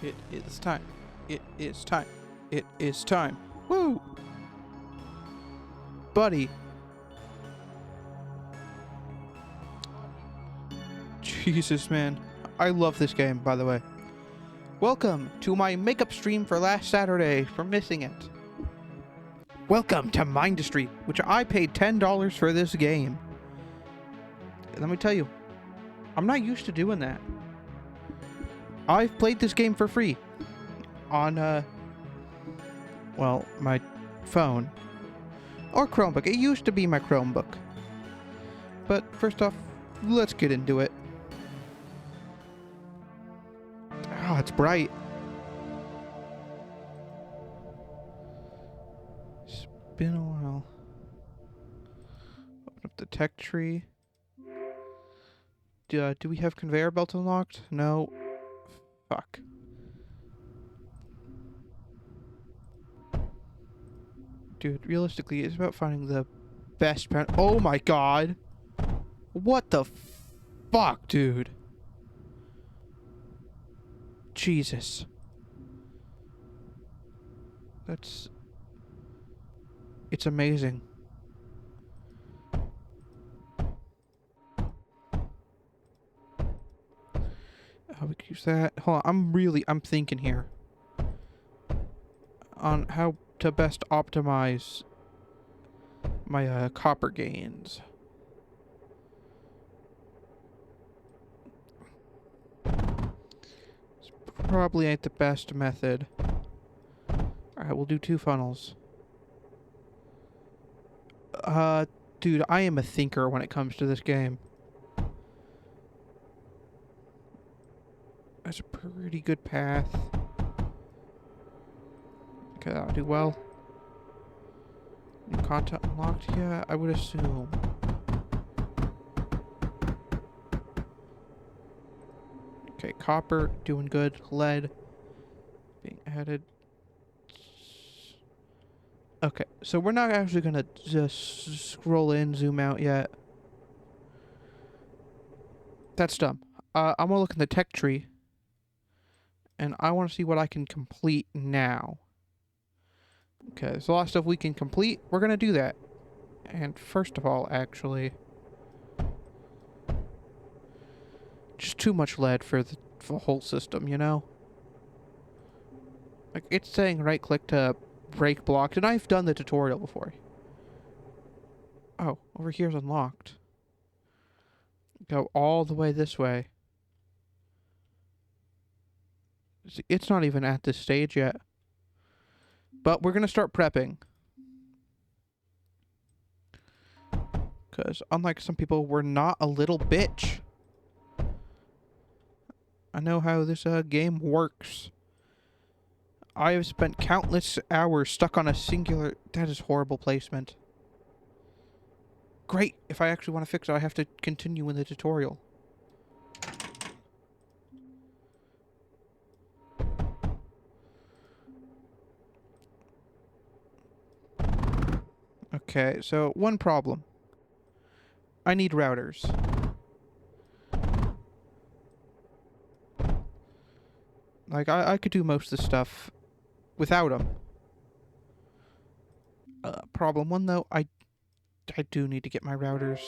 It is time. It is time. It is time. Woo! Buddy. Jesus, man. I love this game, by the way. Welcome to my makeup stream for last Saturday for missing it. Welcome to Mindustry, which I paid $10 for this game. Let me tell you, I'm not used to doing that. I've played this game for free on, well, my phone or Chromebook. It used to be my Chromebook. But first off, let's get into it. Oh, it's bright. It's been a while. Open up the tech tree. Do we have conveyor belt unlocked? No. Fuck. Dude, realistically, it's about finding the best pen. Oh my god! What the fuck, dude? Jesus. It's amazing. How we could use that. Hold on, I'm thinking here on how to best optimize my copper gains. This probably ain't the best method. Alright, we'll do 2 funnels. Dude, I am a thinker when it comes to this game. That's a pretty good path. Okay, that'll do well. New content unlocked? Yeah, I would assume. Okay, copper, doing good. Lead, being added. Okay, so we're not actually gonna just scroll in, zoom out yet. That's dumb. I'm gonna look in the tech tree. And I want to see what I can complete now. Okay, there's a lot of stuff we can complete. We're going to do that. And first of all, actually, just too much lead for the whole system, you know? Like, it's saying right-click to break blocks, and I've done the tutorial before. Oh, over here's unlocked. Go all the way this way. It's not even at this stage yet. But we're going to start prepping. Because unlike some people, we're not a little bitch. I know how this game works. I have spent countless hours stuck on a singular... That is horrible placement. Great. If I actually want to fix it, I have to continue in the tutorial. Okay, so one problem. I need routers. Like, I could do most of the stuff without them. Problem 1, though, I do need to get my routers.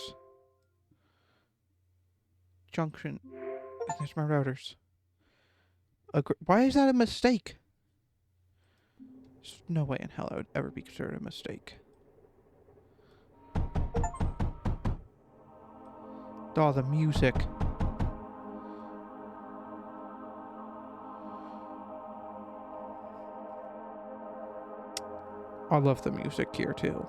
Junction. There's my routers. Why is that a mistake? There's no way in hell I would ever be considered a mistake. Oh, the music. I love the music here, too.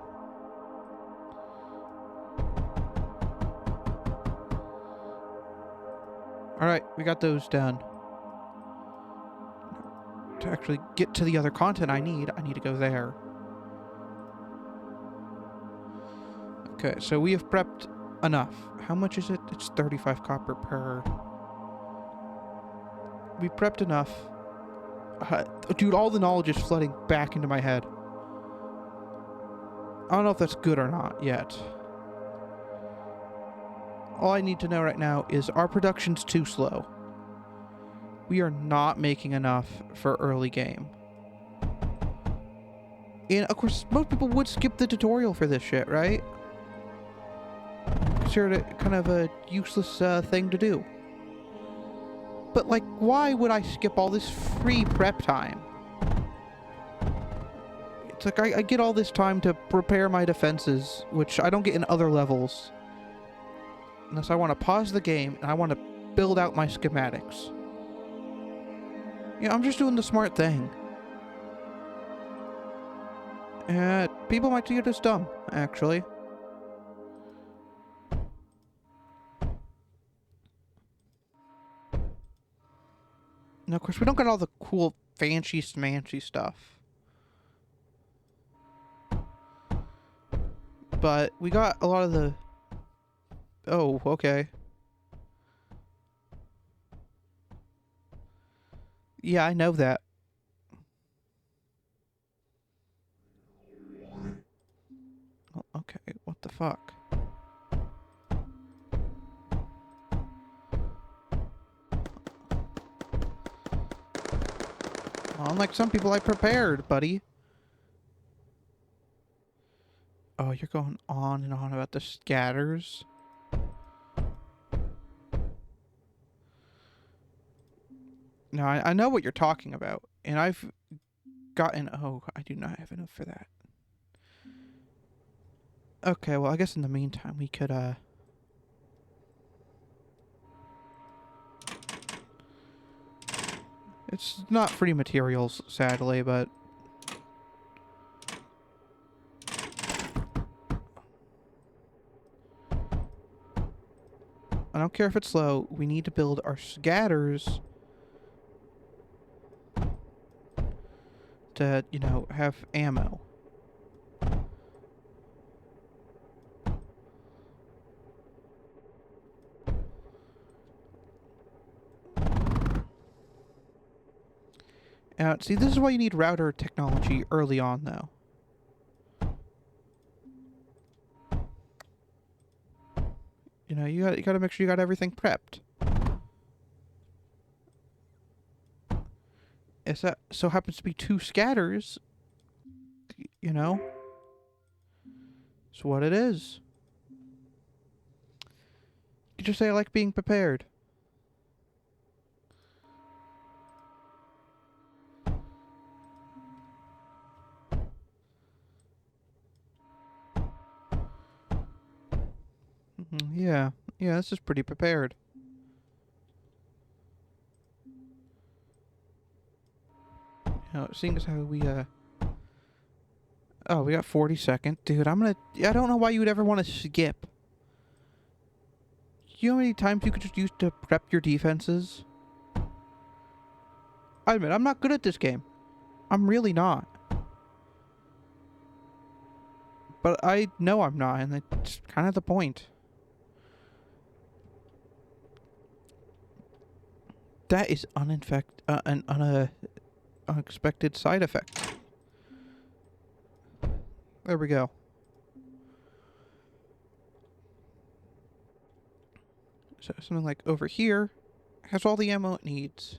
Alright, we got those done. To actually get to the other content I need to go there. Okay, so we have prepped enough. How much is it? It's 35 copper per... We prepped enough. Dude, all the knowledge is flooding back into my head. I don't know if that's good or not yet. All I need to know right now is our production's too slow. we are not making enough for early game. And of course, most people would skip the tutorial for this shit, right? Consider it kind of a useless thing to do. But like, why would I skip all this free prep time? It's like I get all this time to prepare my defenses, which I don't get in other levels. Unless I want to pause the game and I want to build out my schematics. Yeah, I'm just doing the smart thing. People might see it as dumb, actually. Now, of course, we don't get all the cool, fancy, smancy stuff. But we got a lot of the... Oh, okay. Yeah, I know that. Oh, okay, what the fuck? Well, unlike some people, I prepared, buddy. Oh, you're going on and on about the scatters. No, I know what you're talking about. And I've gotten... Oh, I do not have enough for that. Okay, well, I guess in the meantime, we could, It's not free materials, sadly, but... I don't care if it's slow. We need to build our scatters to, you know, have ammo. See, this is why you need router technology early on, though. You know, you gotta make sure you got everything prepped. If that so happens to be 2 scatters, you know, it's what it is. You just say I like being prepared. Yeah, this is pretty prepared. You know, seeing as how we, Oh, we got 40 seconds. Dude, I don't know why you would ever want to skip. You know how many times you could just use to prep your defenses? I admit, I'm not good at this game. I'm really not. But I know I'm not, and that's kind of the point. That is an unexpected side effect. There we go. So something like over here has all the ammo it needs.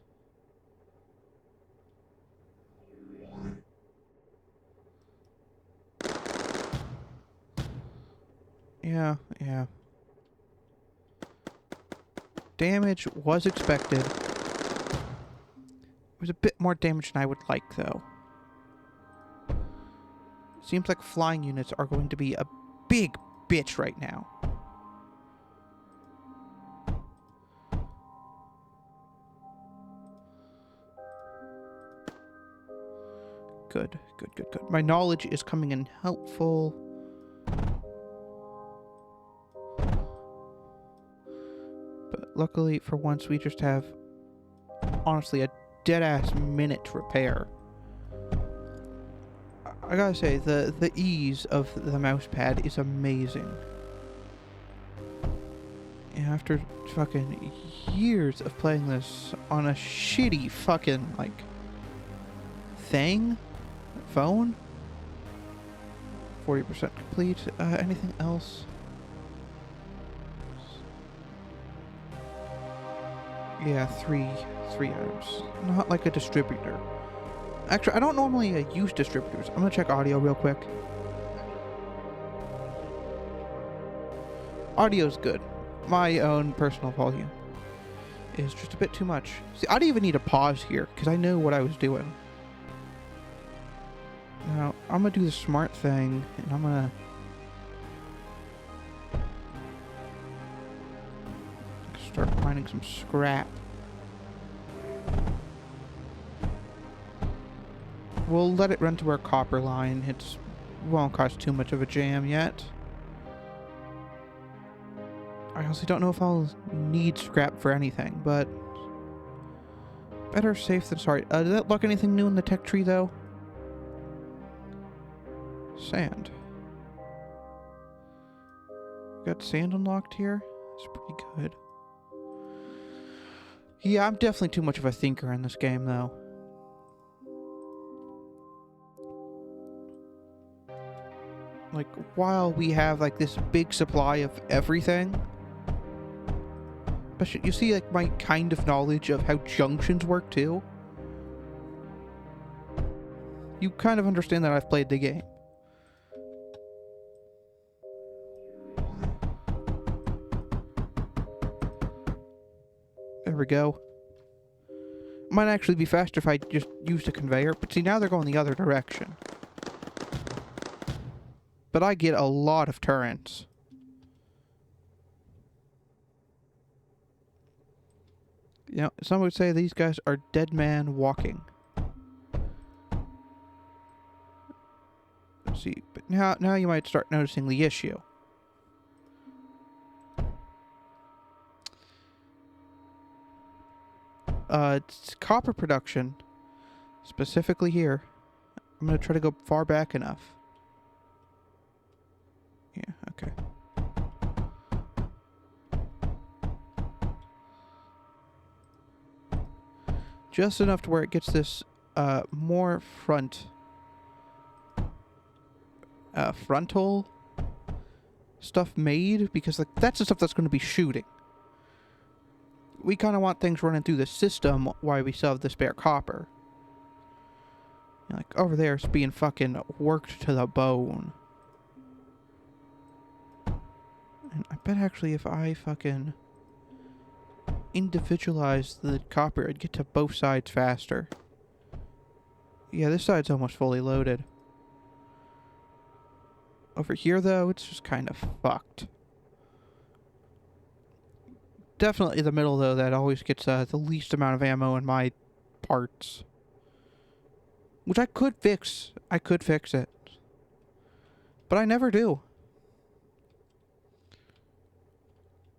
Yeah. Damage was expected. It was a bit more damage than I would like, though. Seems like flying units are going to be a big bitch right now. Good. My knowledge is coming in helpful. But luckily, for once, we just have, honestly, a dead-ass minute to repair. I gotta say, the ease of the mouse pad is amazing. And after fucking years of playing this on a shitty fucking, like, phone? 40% complete. Anything else? Yeah, three items. Not like a distributor. Actually, I don't normally use distributors. I'm gonna check audio real quick. Audio's good. My own personal volume is just a bit too much. See, I didn't even need a pause here because I knew what I was doing. Now, I'm gonna do the smart thing, and I'm gonna start mining some scrap. We'll let it run to our copper line. It won't cause too much of a jam yet. I honestly don't know if I'll need scrap for anything, but better safe than sorry. Did that look anything new in the tech tree, though? Sand. Got sand unlocked here. It's pretty good. Yeah, I'm definitely too much of a thinker in this game, though. Like, while we have, like, this big supply of everything, but you see, like, my kind of knowledge of how junctions work, too? You kind of understand that I've played the game. There we go. Might actually be faster if I just used a conveyor, but see, now they're going the other direction. But I get a lot of turrets. You know, some would say these guys are dead man walking. Let's see, but now you might start noticing the issue. It's copper production, specifically here. I'm gonna try to go far back enough. Yeah, okay. Just enough to where it gets this more frontal stuff made, because like that's the stuff that's going to be shooting. We kind of want things running through the system while we still have the spare copper. Like over there, it's being fucking worked to the bone. And I bet actually if I fucking individualize the copper, I'd get to both sides faster. Yeah, this side's almost fully loaded. Over here, though, it's just kind of fucked. Definitely the middle, though, that always gets the least amount of ammo in my parts. Which I could fix. I could fix it. But I never do.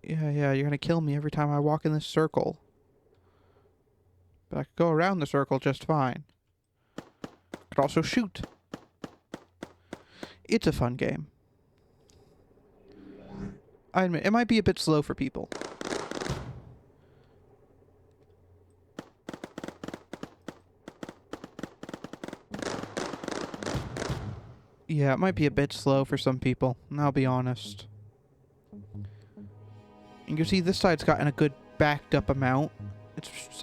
Yeah, you're gonna kill me every time I walk in this circle. But I could go around the circle just fine. Could also shoot. It's a fun game. I admit, it might be a bit slow for people. Yeah, it might be a bit slow for some people, and I'll be honest. And you see this side's gotten a good backed up amount.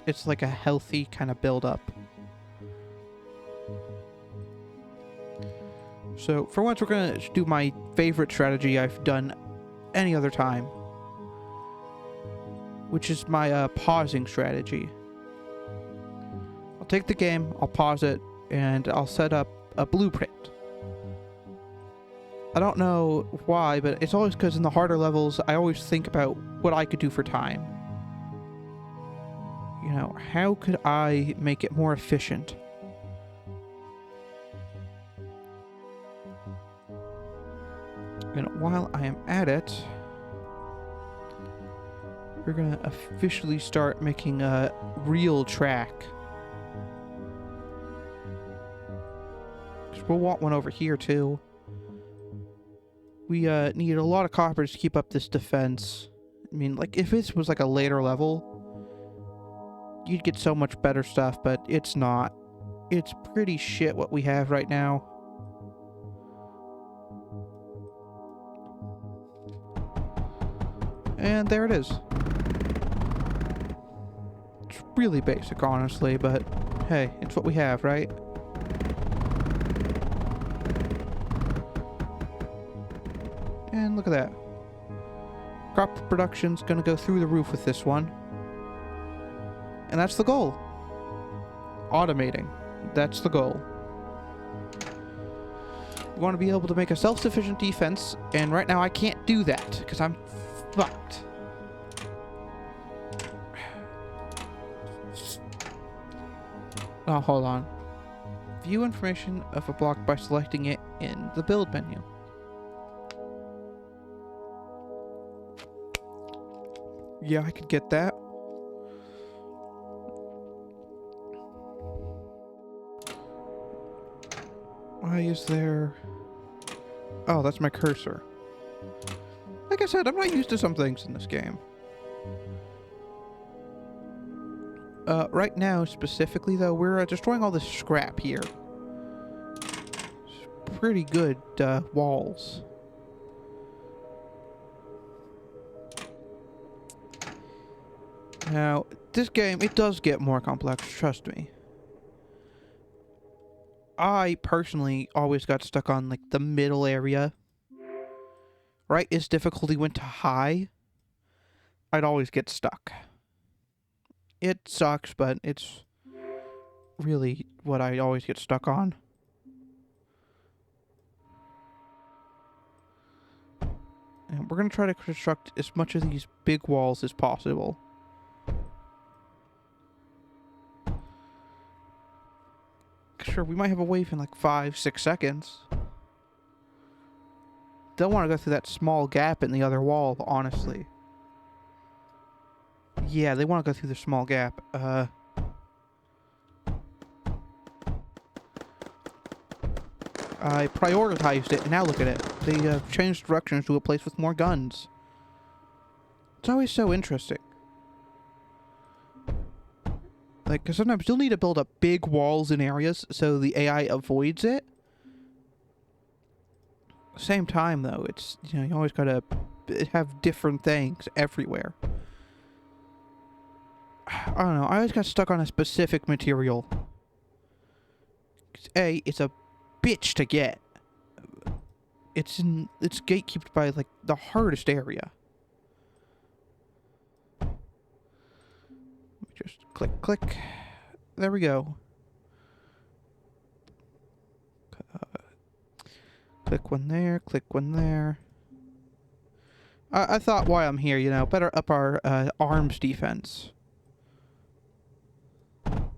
It's like a healthy kind of build up. So for once we're gonna do my favorite strategy I've done any other time, which is my pausing strategy. I'll take the game, I'll pause it, and I'll set up a blueprint. I don't know why, but it's always because in the harder levels, I always think about what I could do for time. You know, how could I make it more efficient? And while I am at it, we're gonna officially start making a real track. Because we'll want one over here too. We need a lot of coppers to keep up this defense. I mean, like, if this was like a later level, you'd get so much better stuff, but it's not. It's pretty shit what we have right now. And there it is. really basic, honestly, but hey, it's what we have, right? And look at that. Crop production's gonna go through the roof with this one. And that's the goal. Automating. That's the goal. We want to be able to make a self-sufficient defense, and right now I can't do that, because I'm fucked. Oh, hold on. View information of a block by selecting it in the build menu. Yeah, I could get that. Why is there... Oh, that's my cursor. Like I said, I'm not used to some things in this game. Right now, specifically, though, we're destroying all this scrap here. It's pretty good, walls. Now, this game, it does get more complex, trust me. I, personally, always got stuck on, like, the middle area. Right as difficulty went to high, I'd always get stuck. It sucks, but it's really what I always get stuck on. And we're going to try to construct as much of these big walls as possible. Sure, we might have a wave in like 5-6 seconds. Don't want to go through that small gap in the other wall, honestly. Yeah, they want to go through the small gap. I prioritized it, and now look at it. They changed directions to a place with more guns. It's always so interesting. Like, because sometimes you'll need to build up big walls in areas so the AI avoids it. Same time, though, it's, you know, you always gotta have different things everywhere. I don't know, I always got stuck on a specific material. 'Cause A, it's a bitch to get. It's gatekept by, like, the hardest area. Just click, click. There we go. Click one there, click one there. I thought while I'm here, you know, better up our arms defense. In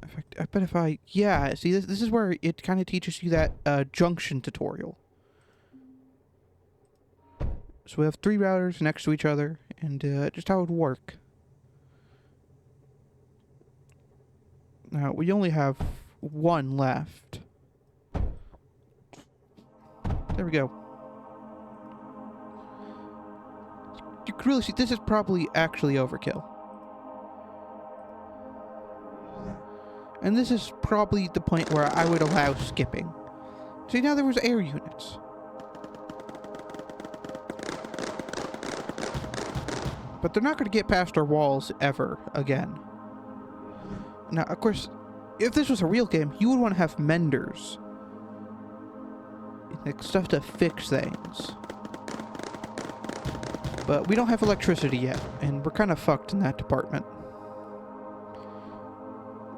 fact, I bet if I... Yeah, see, this is where it kind of teaches you that junction tutorial. So we have 3 routers next to each other, and just how it would work. Now, we only have 1 left. There we go. You can really see, this is probably actually overkill. And this is probably the point where I would allow skipping. See, now there was air units. But they're not going to get past our walls ever again. Now, of course, if this was a real game, you would want to have menders. Like, stuff to fix things. But we don't have electricity yet, and we're kind of fucked in that department.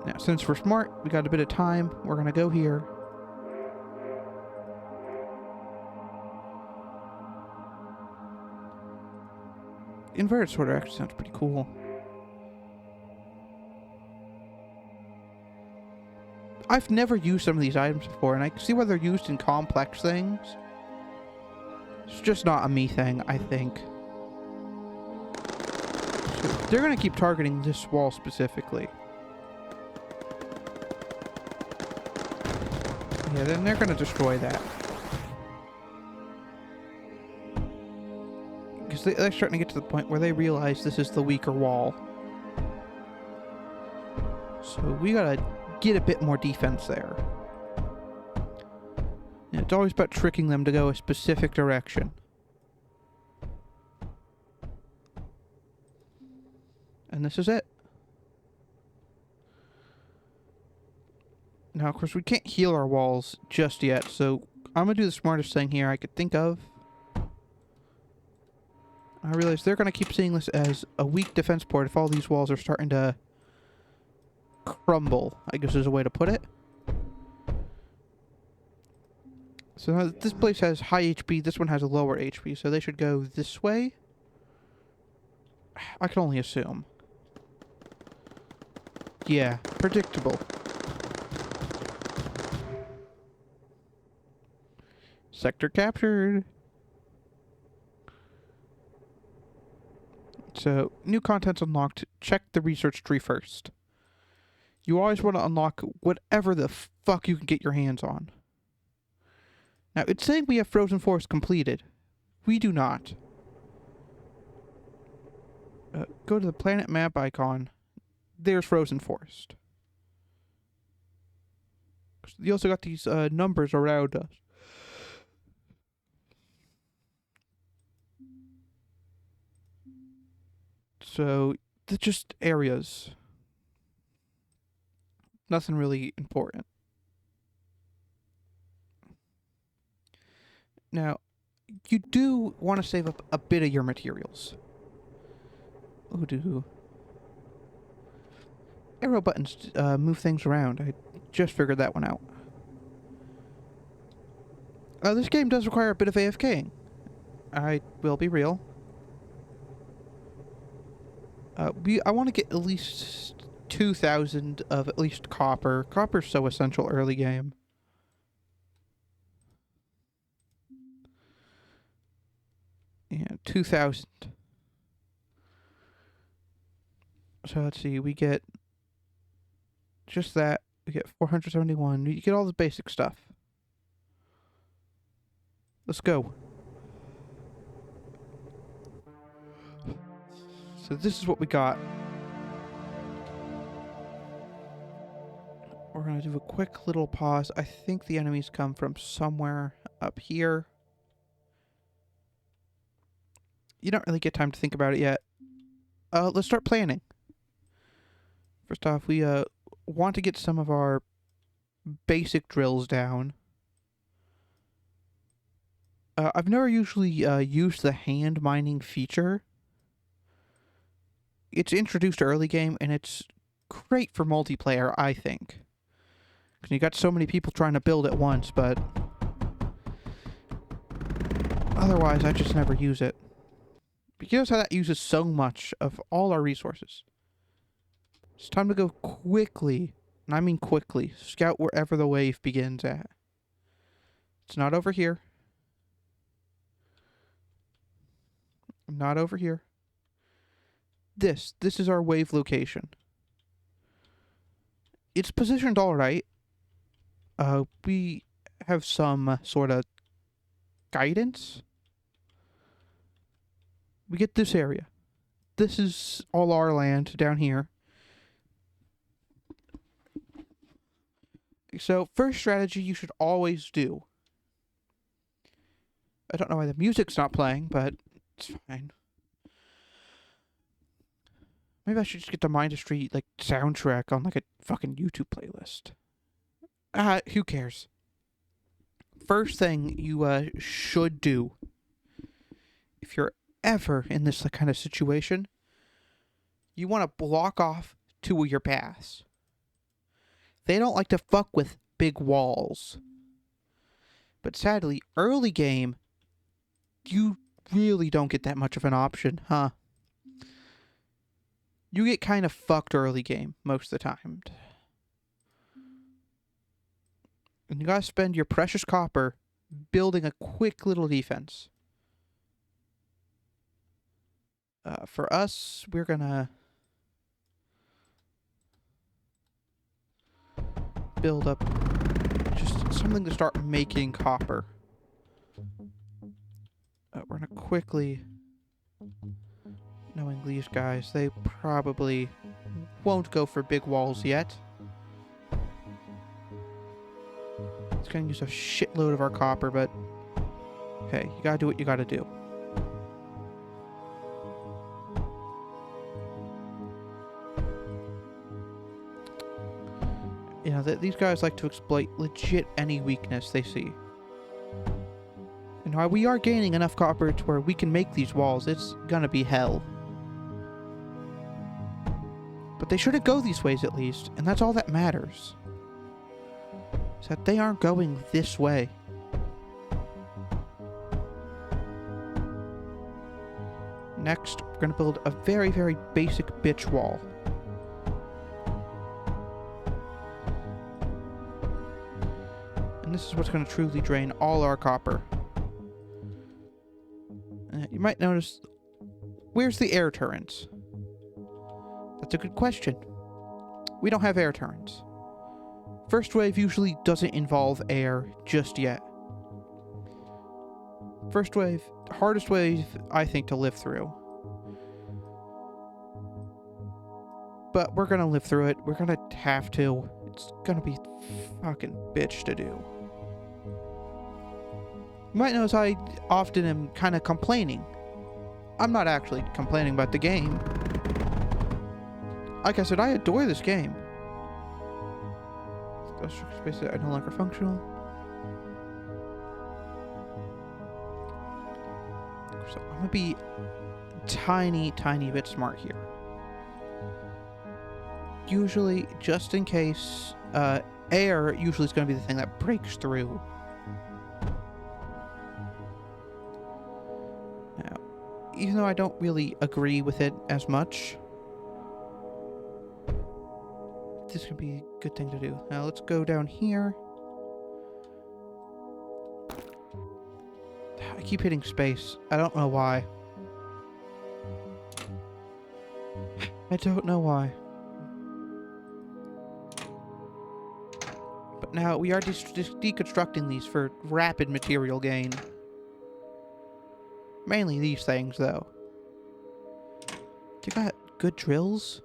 Now, since we're smart, we got a bit of time, we're going to go here. Inverted sorter actually sounds pretty cool. I've never used some of these items before, and I can see why they're used in complex things. It's just not a me thing, I think. So they're going to keep targeting this wall specifically. Yeah, then they're going to destroy that. Because they're starting to get to the point where they realize this is the weaker wall. So we got to get a bit more defense there. Yeah, it's always about tricking them to go a specific direction. And this is it. Now, of course, we can't heal our walls just yet, so I'm going to do the smartest thing here I could think of. I realize they're going to keep seeing this as a weak defense port if all these walls are starting to crumble, I guess is a way to put it. So now this place has high HP, this one has a lower HP, so they should go this way. I can only assume. Yeah, predictable. Sector captured. So, new content's unlocked. Check the research tree first. You always want to unlock whatever the fuck you can get your hands on. Now, it's saying we have Frozen Forest completed. We do not. Go to the planet map icon. There's Frozen Forest. You also got these numbers around us. So, they're just areas. Nothing really important. Now, you do want to save up a bit of your materials. Oh, do. Arrow buttons move things around. I just figured that one out. This game does require a bit of AFKing. I will be real. I want to get at least 2,000 of at least copper. Copper's so essential early game. Yeah, 2,000. So let's see, we get just that. We get 471. You get all the basic stuff. Let's go. So this is what we got. We're going to do a quick little pause. I think the enemies come from somewhere up here. You don't really get time to think about it yet. Let's start planning. First off, we want to get some of our basic drills down. I've never usually used the hand mining feature. It's introduced early game, and it's great for multiplayer, I think. Because you got so many people trying to build at once, but otherwise I just never use it. Because how that uses so much of all our resources. It's time to go quickly, and I mean quickly, scout wherever the wave begins at. It's not over here. Not over here. This is our wave location. It's positioned all right. We have some sort of guidance. We get this area. This is all our land down here. So, first strategy you should always do. I don't know why the music's not playing, but it's fine. Maybe I should just get the Mindustry, like, soundtrack on, like, a fucking YouTube playlist. Who cares? First thing you, should do, if you're ever in this kind of situation, you want to block off two of your paths. They don't like to fuck with big walls. But sadly, early game, you really don't get that much of an option, huh? You get kind of fucked early game most of the time. And you gotta spend your precious copper building a quick little defense. For us, we're gonna build up just something to start making copper. We're gonna quickly... Knowing these guys, they probably won't go for big walls yet. It's gonna use a shitload of our copper, but hey, you gotta do what you gotta do. You know, these guys like to exploit legit any weakness they see. And while we are gaining enough copper to where we can make these walls, it's gonna be hell. But they shouldn't go these ways at least, and that's all that matters. Is that they aren't going this way. Next, we're gonna build a very, very basic bitch wall. And this is what's gonna truly drain all our copper. You might notice, where's the air turrets? That's a good question. We don't have air turrets. First wave usually doesn't involve air just yet. First wave, hardest wave, I think, to live through. But we're gonna live through it. We're gonna have to. It's gonna be fucking bitch to do. You might notice I often am kind of complaining. I'm not actually complaining about the game. Like I said, I adore this game. Those spaces are no longer functional. So I'm gonna be tiny bit smart here. Usually, just in case, air usually is gonna be the thing that breaks through. Now, even though I don't really agree with it as much, this could be a good thing to do. Now let's go down here. I keep hitting space. I don't know why. I don't know why. But now we are deconstructing these for rapid material gain. Mainly these things, though. They got good drills.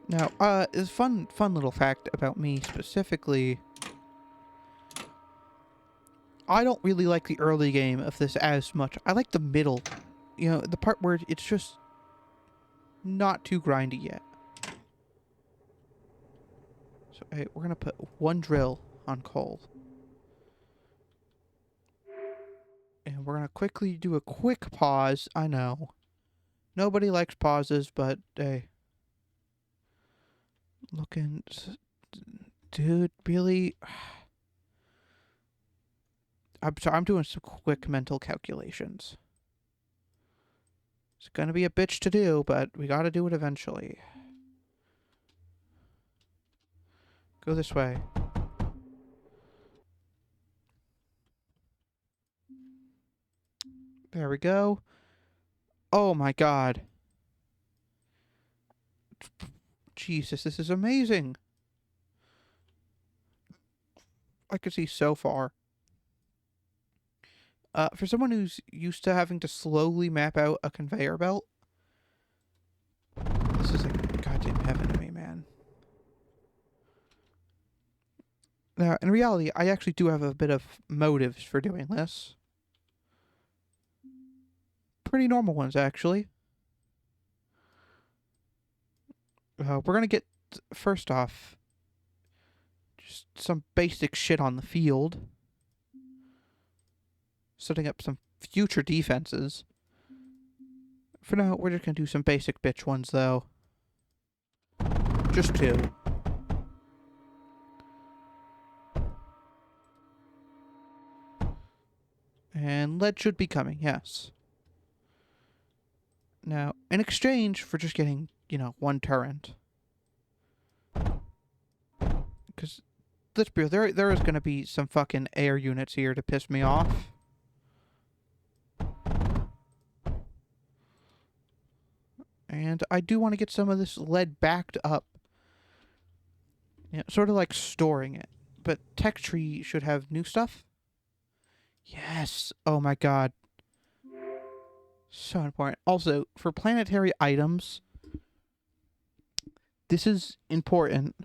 Now, it's fun little fact about me specifically. I don't really like the early game of this as much. I like the middle. You know, the part where it's just not too grindy yet. So, hey, we're gonna put one drill on coal. And we're gonna quickly do a quick pause. I know. Nobody likes pauses, but, hey. Looking... Dude, really? I'm sorry, I'm doing some quick mental calculations. It's gonna be a bitch to do, but we gotta do it eventually. Go this way. There we go. Oh my god. Jesus, this is amazing. I can see so far. For someone who's used to having to slowly map out a conveyor belt, this is like goddamn heaven to me, man. Now, in reality, I actually do have a bit of motives for doing this. Pretty normal ones, actually. We're gonna get, first off, just some basic shit on the field. Setting up some future defenses. For now, we're just gonna do some basic bitch ones, though. Just two. And lead should be coming, yes. Now, in exchange for just getting, you know, one turret. Because, let's be real, there is gonna be some fucking air units here to piss me off. And I do want to get some of this lead backed up. You know, sort of like storing it. But Tech Tree should have new stuff. Yes. Oh my god. So important. Also, for planetary items, this is important.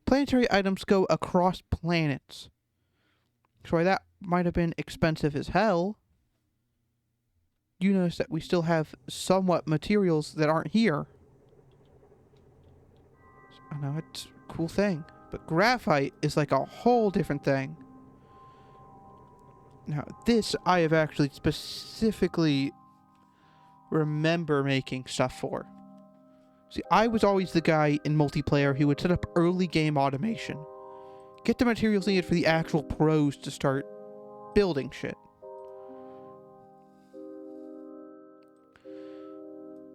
Planetary items go across planets. Sorry, that might have been expensive as hell. You notice that we still have somewhat materials that aren't here. I know it's a cool thing, but graphite is like a whole different thing. Now, this I have actually specifically remember making stuff for. See, I was always the guy in multiplayer who would set up early game automation. Get the materials needed for the actual pros to start building shit.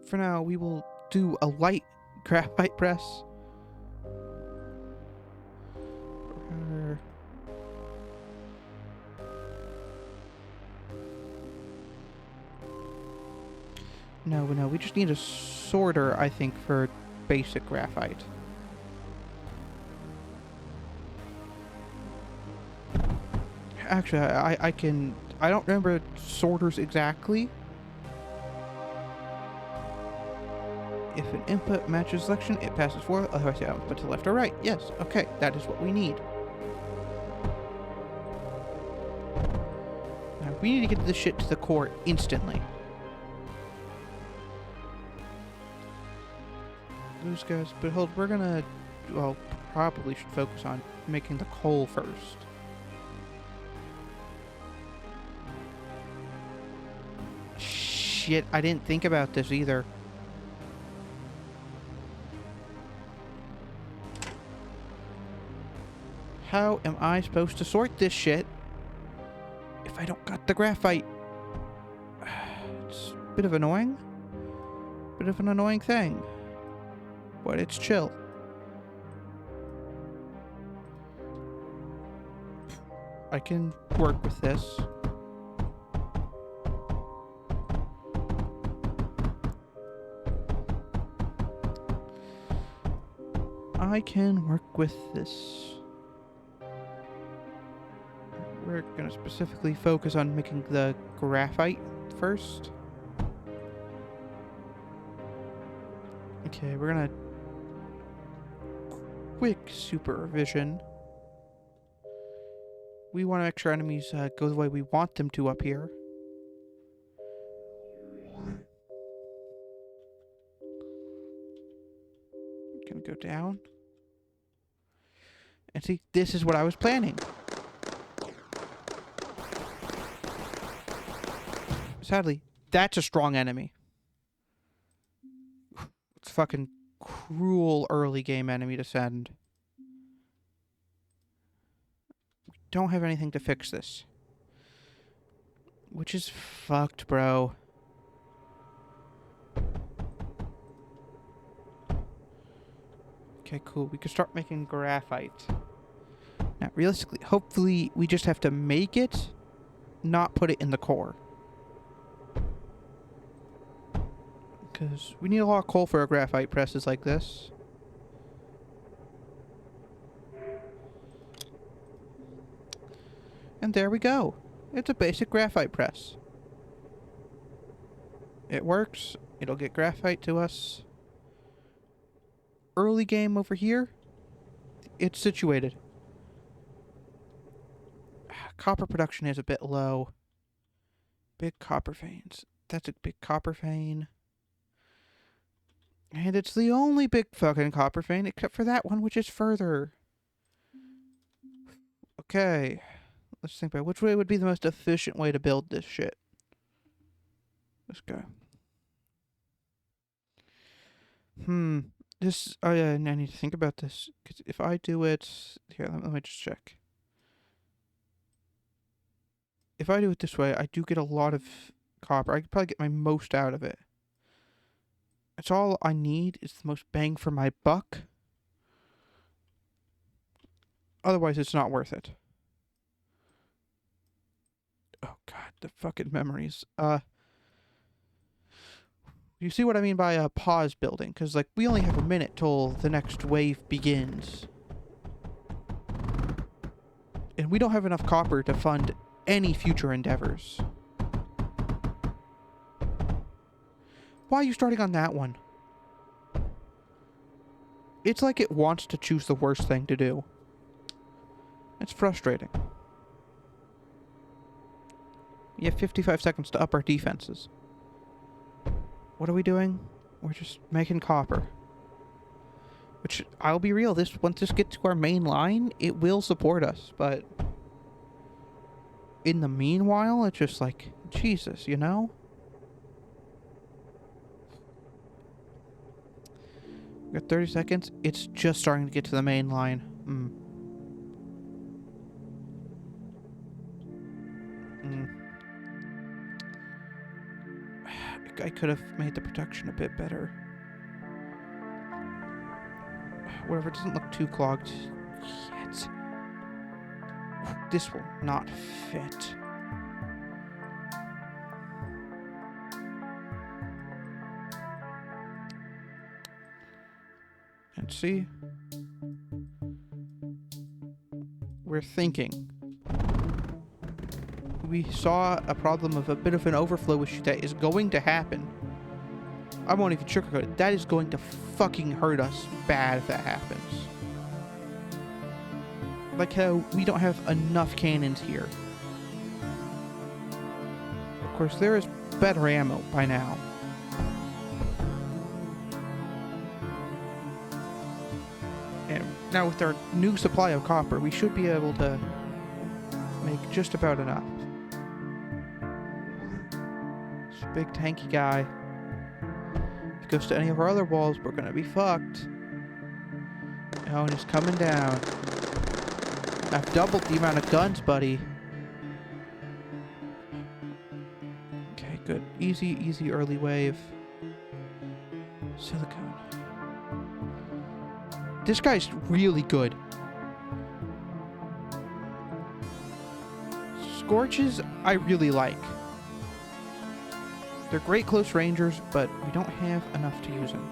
For now, we will do a light graphite press. No, we just need a sorter, I think, for basic graphite. Actually, I don't remember sorters exactly. If an input matches selection, it passes forward, otherwise the output to left or right. Yes, okay, that is what we need. Now, we need to get this shit to the core instantly. Those guys, but hold, we're gonna, well, probably should focus on making the coal first. Shit, I didn't think about this either. How am I supposed to sort this shit if I don't got the graphite? It's a bit of annoying. Bit of an annoying thing. But it's chill. I can work with this. I can work with this. We're gonna specifically focus on making the graphite first. Okay, we're gonna quick supervision. We want to make sure enemies go the way we want them to up here. Gonna go down. And see, this is what I was planning. Sadly, that's a strong enemy. It's fucking cruel early game enemy to send. We don't have anything to fix this. Which is fucked, bro. Okay, cool. We can start making graphite. Now, realistically, hopefully, we just have to make it, not put it in the core. Because we need a lot of coal for our graphite presses like this. And there we go. It's a basic graphite press. It works. It'll get graphite to us. Early game over here. It's situated. Copper production is a bit low. Big copper veins. That's a big copper vein. And it's the only big fucking copper vein except for that one, which is further. Okay. Let's think about which way would be the most efficient way to build this shit. Let's go. This, oh yeah, I need to think about this. Because if I do it, here, let me just check. If I do it this way, I do get a lot of copper. I could probably get my most out of it. That's all I need is the most bang for my buck. Otherwise, it's not worth it. Oh god, the fucking memories. You see what I mean by pause building? Because, like, we only have a minute till the next wave begins. And we don't have enough copper to fund any future endeavors. Why are you starting on that one? It's like it wants to choose the worst thing to do. It's frustrating. We have 55 seconds to up our defenses. What are we doing? We're just making copper. Which, I'll be real, once this gets to our main line, it will support us, but in the meanwhile, it's just like, Jesus, you know? We got 30 seconds. It's just starting to get to the main line. I could have made the protection a bit better. Whatever, it doesn't look too clogged yet. This will not fit. And see? We're thinking. We saw a problem of a bit of an overflow issue that is going to happen. I won't even sugarcoat it. That is going to fucking hurt us bad if that happens. Like how we don't have enough cannons here. Of course, there is better ammo by now. And now with our new supply of copper, we should be able to make just about enough. This big tanky guy. If it goes to any of our other walls, we're gonna be fucked. Oh, and he's coming down. I've doubled the amount of guns, buddy. Okay, good. Easy, easy early wave. Silicone. This guy's really good. Scorches, I really like. They're great close rangers, but we don't have enough to use them.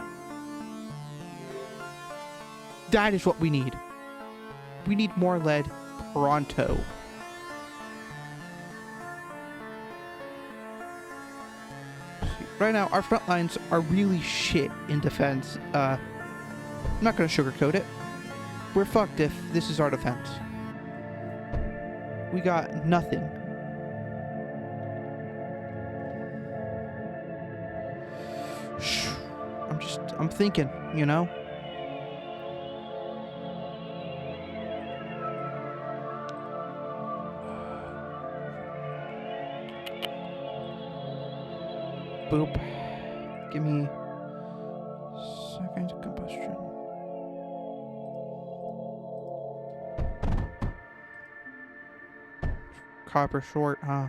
That is what we need. We need more lead pronto. Right now, our front lines are really shit in defense. I'm not going to sugarcoat it. We're fucked if this is our defense. We got nothing. I'm thinking, you know? Boop. Give me seconds of combustion. Copper short, huh?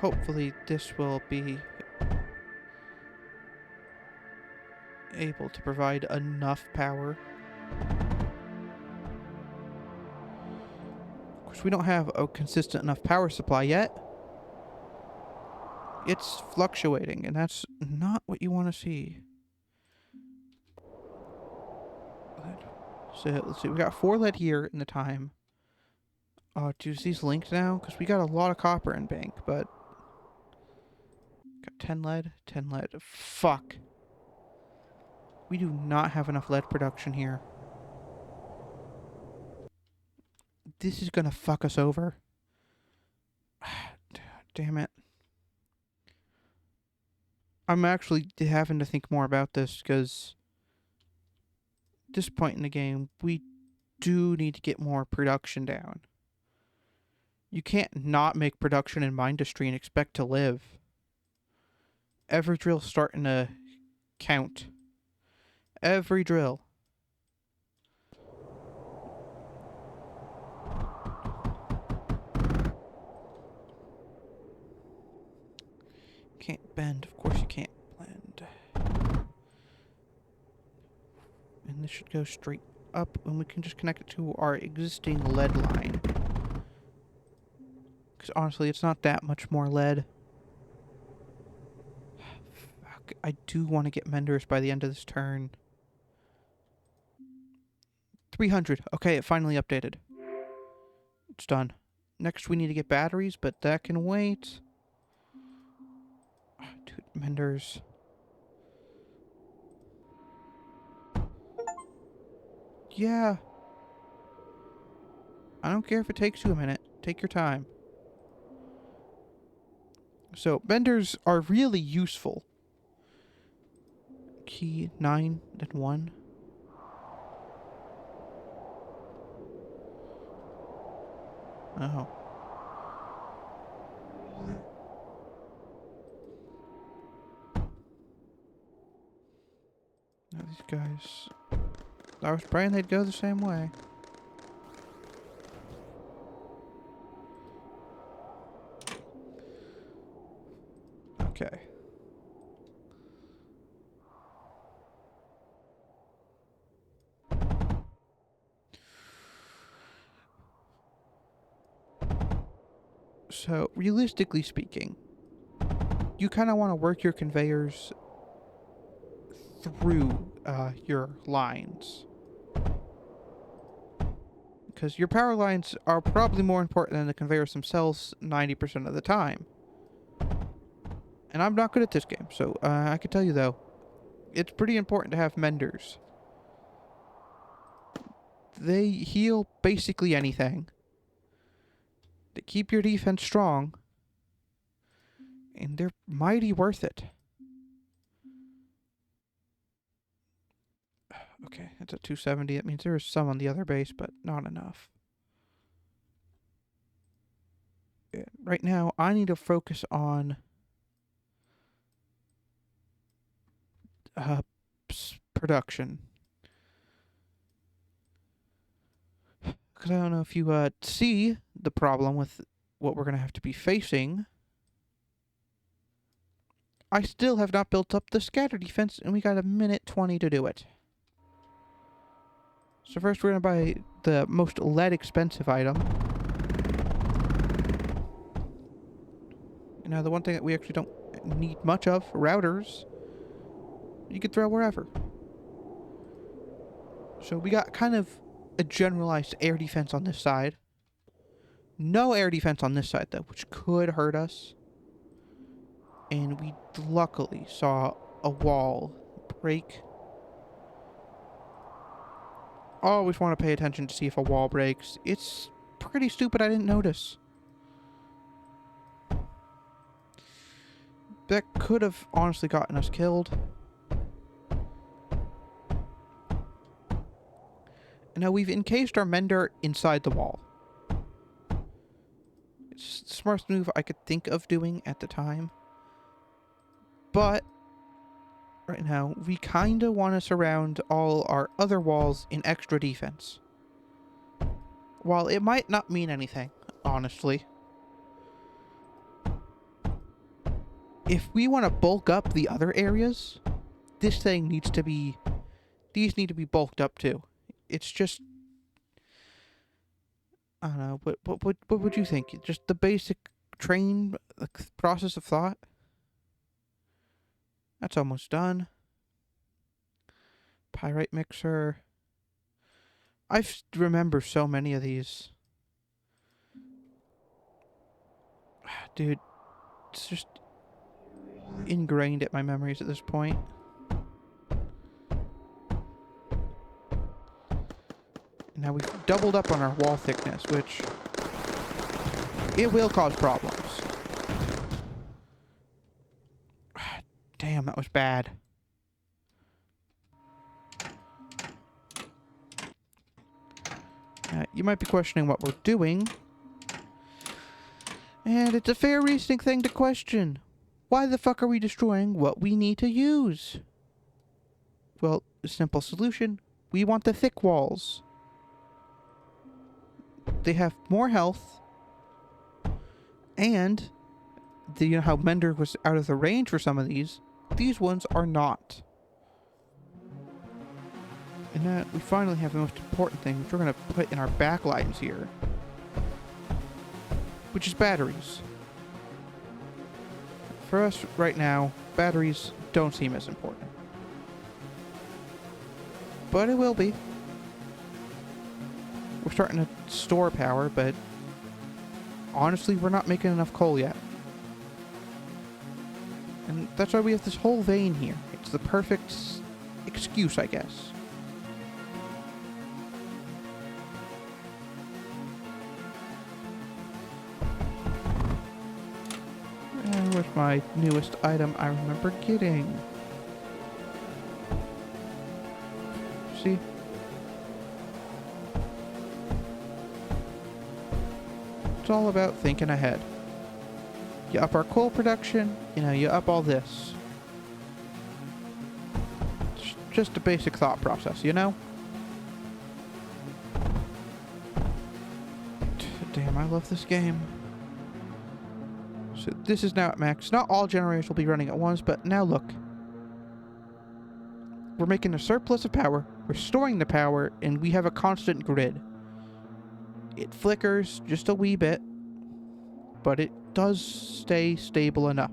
Hopefully this will be able to provide enough power. Of course, we don't have a consistent enough power supply yet. It's fluctuating, and that's not what you want to see. So let's see, we got 4 lead here in the time. Is these linked now? Because we got a lot of copper in bank, but got 10 lead, 10 lead. Fuck. We do not have enough lead production here. This is gonna fuck us over. Damn it. I'm actually having to think more about this, because at this point in the game, we do need to get more production down. You can't not make production in Mindustry and expect to live. Every drill's starting to count. Every drill. Can't bend. Of course you can't blend. And this should go straight up, and we can just connect it to our existing lead line. Because honestly, it's not that much more lead. Fuck, I do want to get menders by the end of this turn. 300. Okay, it finally updated. It's done. Next, we need to get batteries, but that can wait. Dude, menders. Yeah. I don't care if it takes you a minute. Take your time. So vendors are really useful. Key 9 and 1. Oh. Now these guys... I was praying they'd go the same way. Okay. So, realistically speaking, you kind of want to work your conveyors through your lines. Because your power lines are probably more important than the conveyors themselves 90% of the time. And I'm not good at this game, so I can tell you though, it's pretty important to have menders. They heal basically anything. They keep your defense strong. And they're mighty worth it. Okay, it's at 270. That means there is some on the other base, but not enough. Yeah, right now, I need to focus on production. Because I don't know if you see the problem with what we're going to have to be facing. I still have not built up the scatter defense, and we got a minute 20 to do it. So first we're going to buy the most lead expensive item. And now the one thing that we actually don't need much of, routers, you could throw wherever. So we got kind of a generalized air defense on this side. No air defense on this side, though, which could hurt us. And we luckily saw a wall break. Always want to pay attention to see if a wall breaks. It's pretty stupid I didn't notice. That could have honestly gotten us killed. And now we've encased our mender inside the wall. It's the smartest move I could think of doing at the time. But right now, we kind of want to surround all our other walls in extra defense. While it might not mean anything, honestly. If we want to bulk up the other areas, this thing needs to be... These need to be bulked up too. It's just... I don't know, what would you think? Just the basic train process of thought? That's almost done. Pyrite mixer. I remember so many of these. Dude, it's just ingrained at my memories at this point. And now we've doubled up on our wall thickness, which it will cause problems. Damn, that was bad. You might be questioning what we're doing. And it's a fair reasoning thing to question. Why the fuck are we destroying what we need to use? Well, a simple solution. We want the thick walls. They have more health. And, you know how Mender was out of the range for some of these? These ones are not. And now we finally have the most important thing, which we're going to put in our back lines here. Which is batteries. For us right now, batteries don't seem as important. But it will be. We're starting to store power, but honestly, we're not making enough coal yet. And that's why we have this whole vein here. It's the perfect excuse, I guess. Where's my newest item I remember getting? See? It's all about thinking ahead. You up our coal production, you up all this. It's just a basic thought process, Damn, I love this game. So this is now at max. Not all generators will be running at once, but now look. We're making a surplus of power, we're storing the power, and we have a constant grid. It flickers just a wee bit, but it does stay stable enough.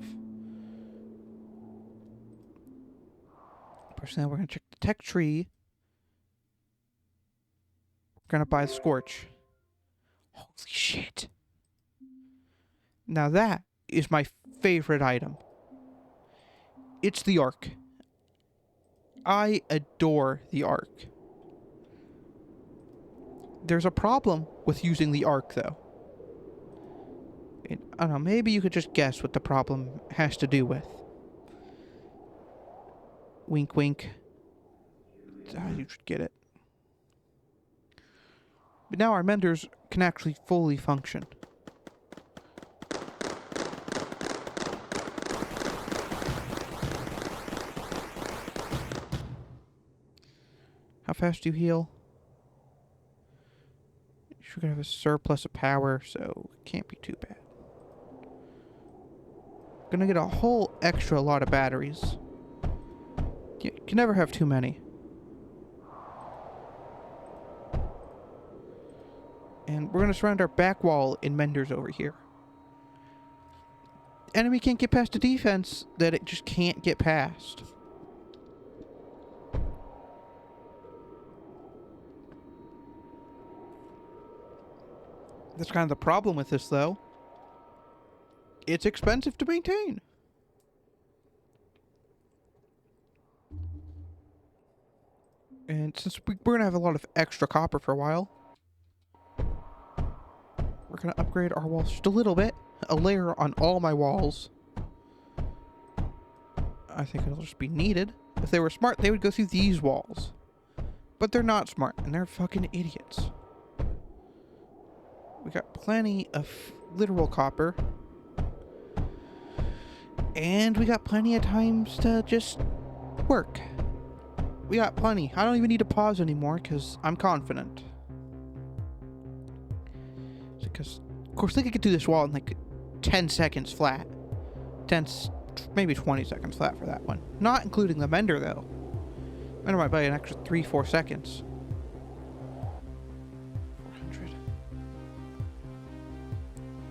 First, now we're going to check the tech tree. We're going to buy the Scorch. Holy shit. Now that is my favorite item. It's the Arc. I adore the Arc. There's a problem with using the Arc, though. I don't know, maybe you could just guess what the problem has to do with. Wink, wink. You should get it. But now our menders can actually fully function. How fast do you heal? You're gonna have a surplus of power, so it can't be too bad. Gonna get a whole extra lot of batteries. You can never have too many. And we're gonna surround our back wall in menders over here. Enemy can't get past a defense that it just can't get past. That's kind of the problem with this, though. It's expensive to maintain. And since we're going to have a lot of extra copper for a while, we're going to upgrade our walls just a little bit. A layer on all my walls. I think it'll just be needed. If they were smart, they would go through these walls. But they're not smart, and they're fucking idiots. We got plenty of literal copper. And we got plenty of times to just work. We got plenty. I don't even need to pause anymore because I'm confident. Because, of course, they could get through this wall in like 10 seconds flat. Maybe 20 seconds flat for that one. Not including the mender, though. Mender might buy an extra 3-4 seconds. 400.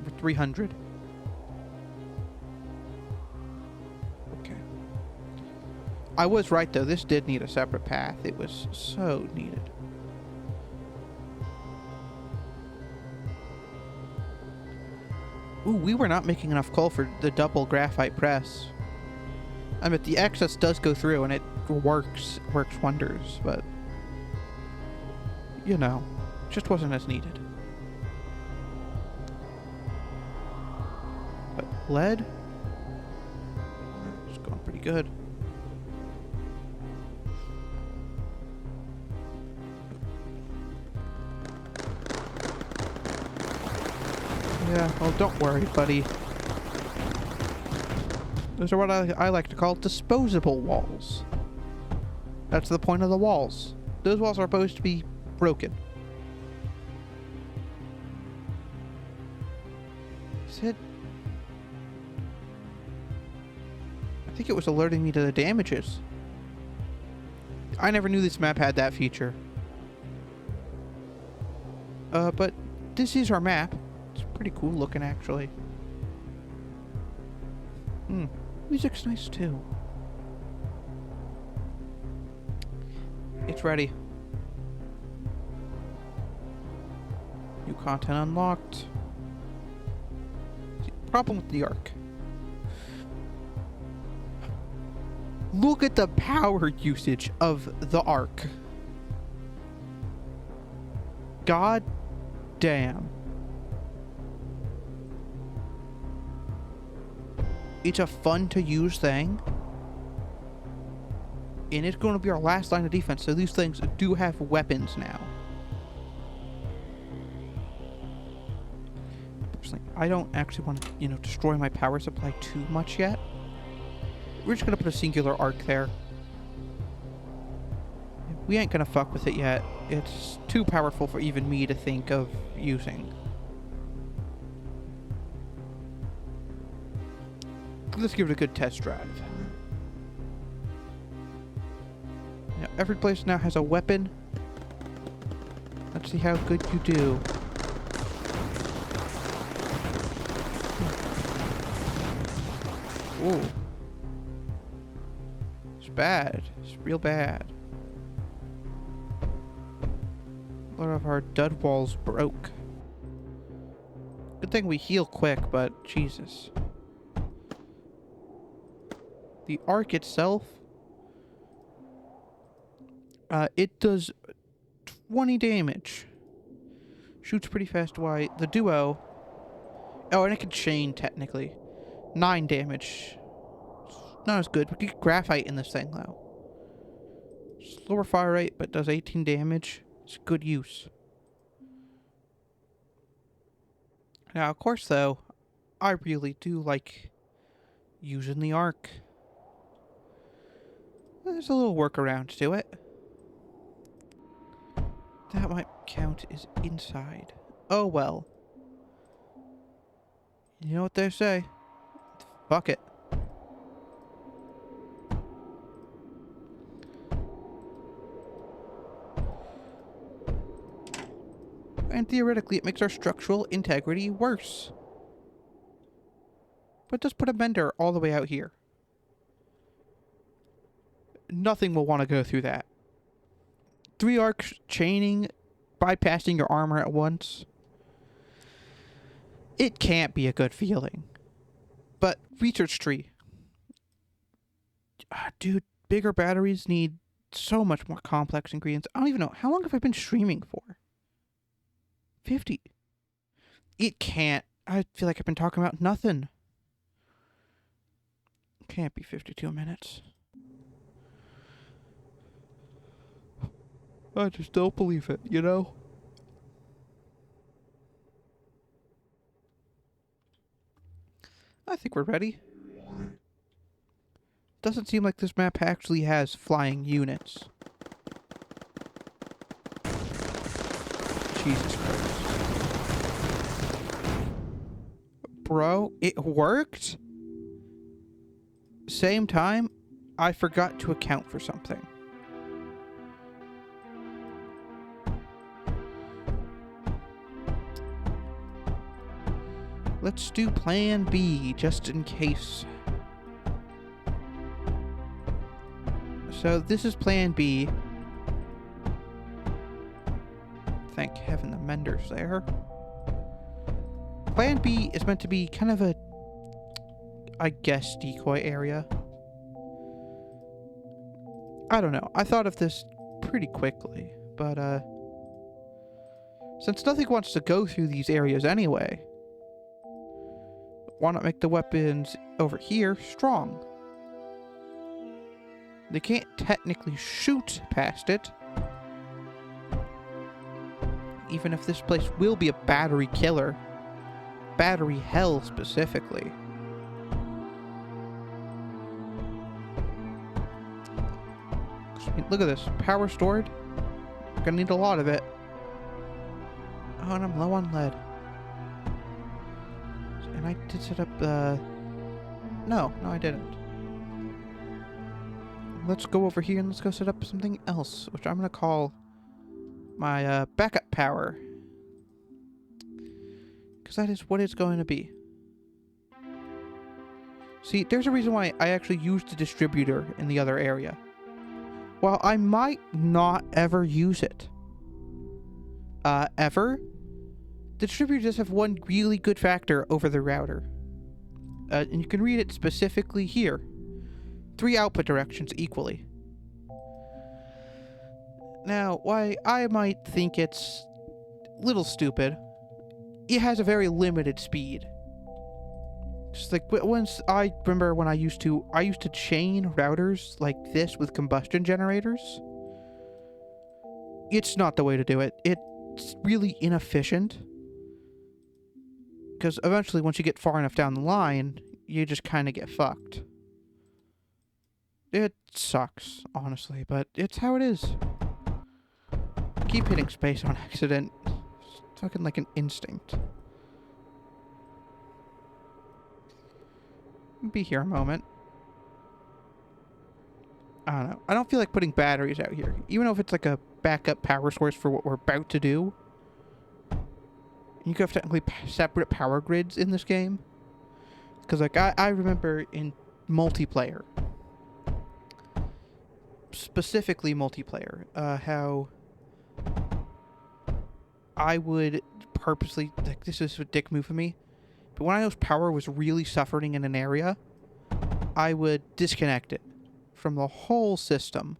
Over 300. Okay. I was right, though. This did need a separate path. It was so needed. Ooh, we were not making enough coal for the double graphite press. I mean, the excess does go through and it works wonders, but you know, just wasn't as needed. But lead, it's going pretty good. Yeah, well, don't worry, buddy. Those are what I like to call disposable walls. That's the point of the walls. Those walls are supposed to be broken. Is it? I think it was alerting me to the damages. I never knew this map had that feature. But this is our map. It's pretty cool looking, actually. Music's nice, too. It's ready. New content unlocked. Problem with the Arc. Look at the power usage of the Arc. God damn. It's a fun to use thing. And it's going to be our last line of defense, so these things do have weapons now. Personally, I don't actually want to, destroy my power supply too much yet. We're just going to put a singular arc there. We ain't going to fuck with it yet. It's too powerful for even me to think of using. Let's give it a good test drive. Now, every place now has a weapon. Let's see how good you do. Ooh. It's bad. It's real bad. A lot of our dud walls broke. Good thing we heal quick, but Jesus. The arc itself, it does 20 damage. Shoots pretty fast. Why? The duo. Oh, and it can chain, technically. 9 damage. Not as good. We can get graphite in this thing, though. Slower fire rate, but does 18 damage. It's good use. Now, of course, though, I really do like using the arc. There's a little workaround to it. That might count as inside. Oh well. You know what they say. Fuck it. And theoretically, it makes our structural integrity worse. But just put a bender all the way out here. Nothing will want to go through that. 3 arcs chaining, bypassing your armor at once. It can't be a good feeling. But research tree. Dude, bigger batteries need so much more complex ingredients. I don't even know. How long have I been streaming for? 50. It can't. I feel like I've been talking about nothing. Can't be 52 minutes. I just don't believe it, you know? I think we're ready. Doesn't seem like this map actually has flying units. Jesus Christ. Bro, it worked? Same time, I forgot to account for something. Let's do plan B, just in case. So this is plan B. Thank heaven the mender's there. Plan B is meant to be kind of a, I guess, decoy area. I don't know. I thought of this pretty quickly, but since nothing wants to go through these areas anyway, why not make the weapons over here strong? They can't technically shoot past it. Even if this place will be a battery killer. Battery hell, specifically. I mean, look at this. Power stored. We're gonna need a lot of it. Oh, and I'm low on lead. And I did set up, No, I didn't. Let's go over here and let's go set up something else, which I'm gonna call my, backup power. Because that is what it's going to be. See, there's a reason why I actually used the distributor in the other area. While I might not ever use it, ever, the distributor does have one really good factor over the router. And you can read it specifically here. 3 output directions equally. Now, why I might think it's a little stupid, it has a very limited speed. Just like once I remember when I used to chain routers like this with combustion generators. It's not the way to do it. It's really inefficient. Because eventually, once you get far enough down the line, you just kind of get fucked. It sucks, honestly, but it's how it is. I keep hitting space on accident. It's fucking like an instinct. Be here a moment. I don't know. I don't feel like putting batteries out here. Even if it's like a backup power source for what we're about to do. You could have technically separate power grids in this game. Because, like, I remember in multiplayer. Specifically multiplayer. How I would purposely... Like, this is a dick move for me. But when I noticed power was really suffering in an area, I would disconnect it from the whole system.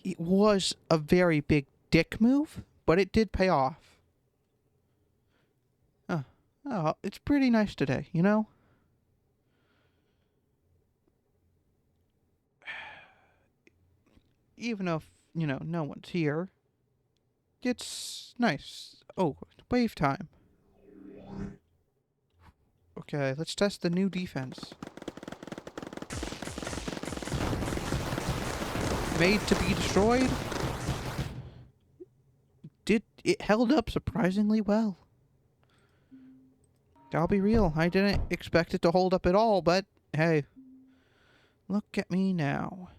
It was a very big dick move, but it did pay off. Oh, it's pretty nice today, you know? Even if, you know, no one's here, it's nice. Oh, wave time. Okay, let's test the new defense. Made to be destroyed. It held up surprisingly well. I'll be real, I didn't expect it to hold up at all, but hey, look at me now.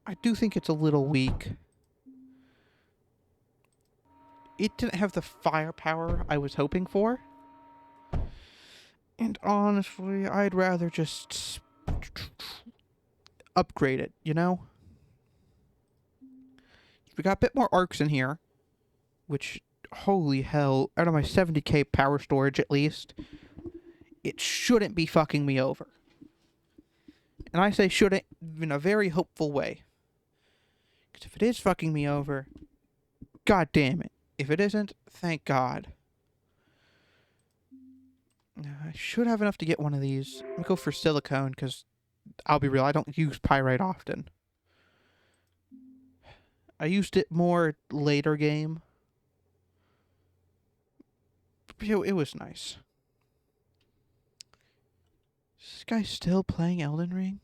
I do think it's a little weak. It didn't have the firepower I was hoping for. And honestly, I'd rather just upgrade it, you know? We got a bit more arcs in here, which... Holy hell, out of my 70k power storage at least, it shouldn't be fucking me over. And I say shouldn't in a very hopeful way. Because if it is fucking me over, god damn it. If it isn't, thank God. I should have enough to get one of these. I'm gonna go for silicone, because I'll be real, I don't use pyrite often. I used it more later game. It was nice. Is this guy still playing Elden Ring?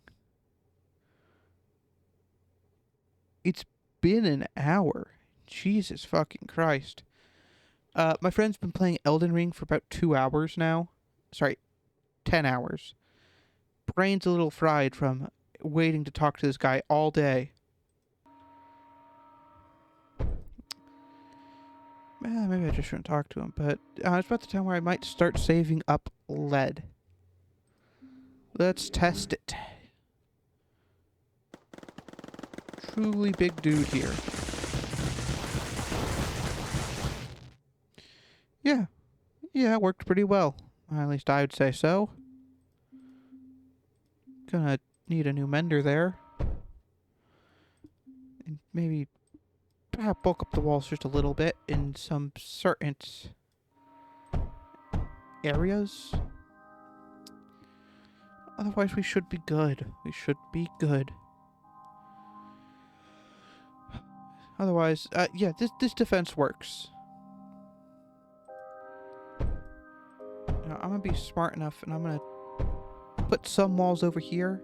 It's been an hour. Jesus fucking Christ. My friend's been playing Elden Ring for about 2 hours now. Sorry, 10 hours. Brain's a little fried from waiting to talk to this guy all day. Maybe I just shouldn't talk to him, but it's about the time where I might start saving up lead. Let's test it. Truly big dude here. Yeah, it worked pretty well. At least I would say so. Gonna need a new mender there. And maybe... bulk up the walls just a little bit in some certain areas. Otherwise, we should be good. We should be good. Otherwise, yeah, this defense works. Now, I'm gonna be smart enough, and I'm gonna put some walls over here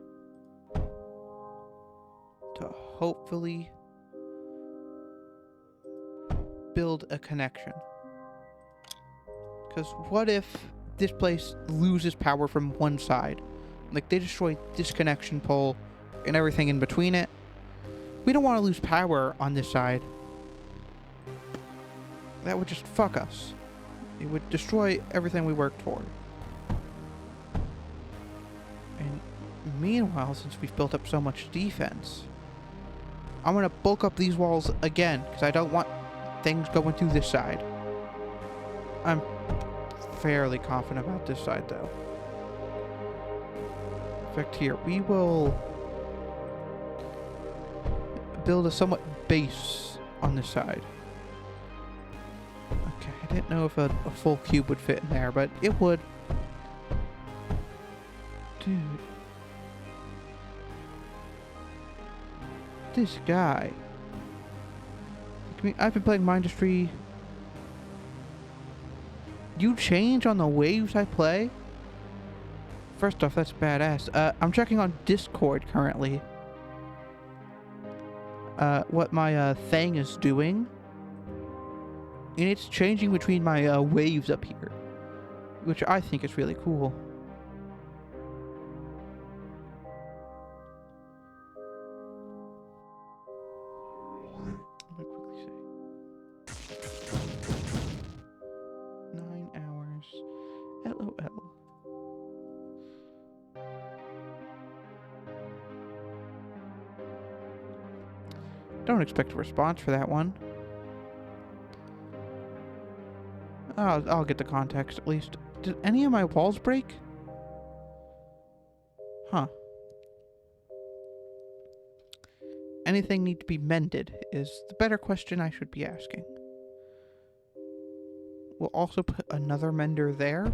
to hopefully build a connection. Because what if this place loses power from one side? Like, they destroy this connection pole and everything in between it. We don't want to lose power on this side. That would just fuck us. It would destroy everything we worked for. And meanwhile, since we've built up so much defense, I'm going to bulk up these walls again, because I don't want things going through this side. I'm fairly confident about this side, though. In fact, here, we will build a somewhat base on this side. Okay. I didn't know if a full cube would fit in there, but it would. Dude. This guy. I've been playing Mindustry. You change on the waves I play? First off, that's badass. I'm checking on Discord currently. What my thing is doing. And it's changing between my waves up here. Which I think is really cool. Let me quickly say. 9 hours. LOL. Don't expect a response for that one. I'll get the context at least. Did any of my walls break? Huh. Anything need to be mended is the better question I should be asking. We'll also put another mender there.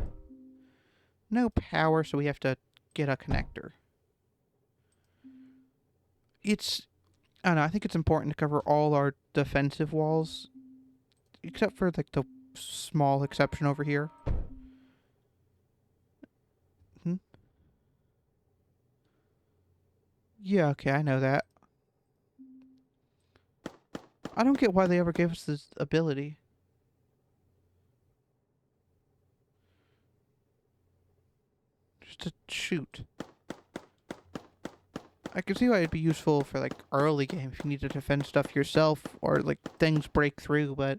No power, so we have to get a connector. I don't know, I think it's important to cover all our defensive walls. Except for, like, the small exception over here. Yeah, okay, I know that. I don't get why they ever gave us this ability. Just to shoot. I can see why it'd be useful for, like, early game if you need to defend stuff yourself or, like, things break through, but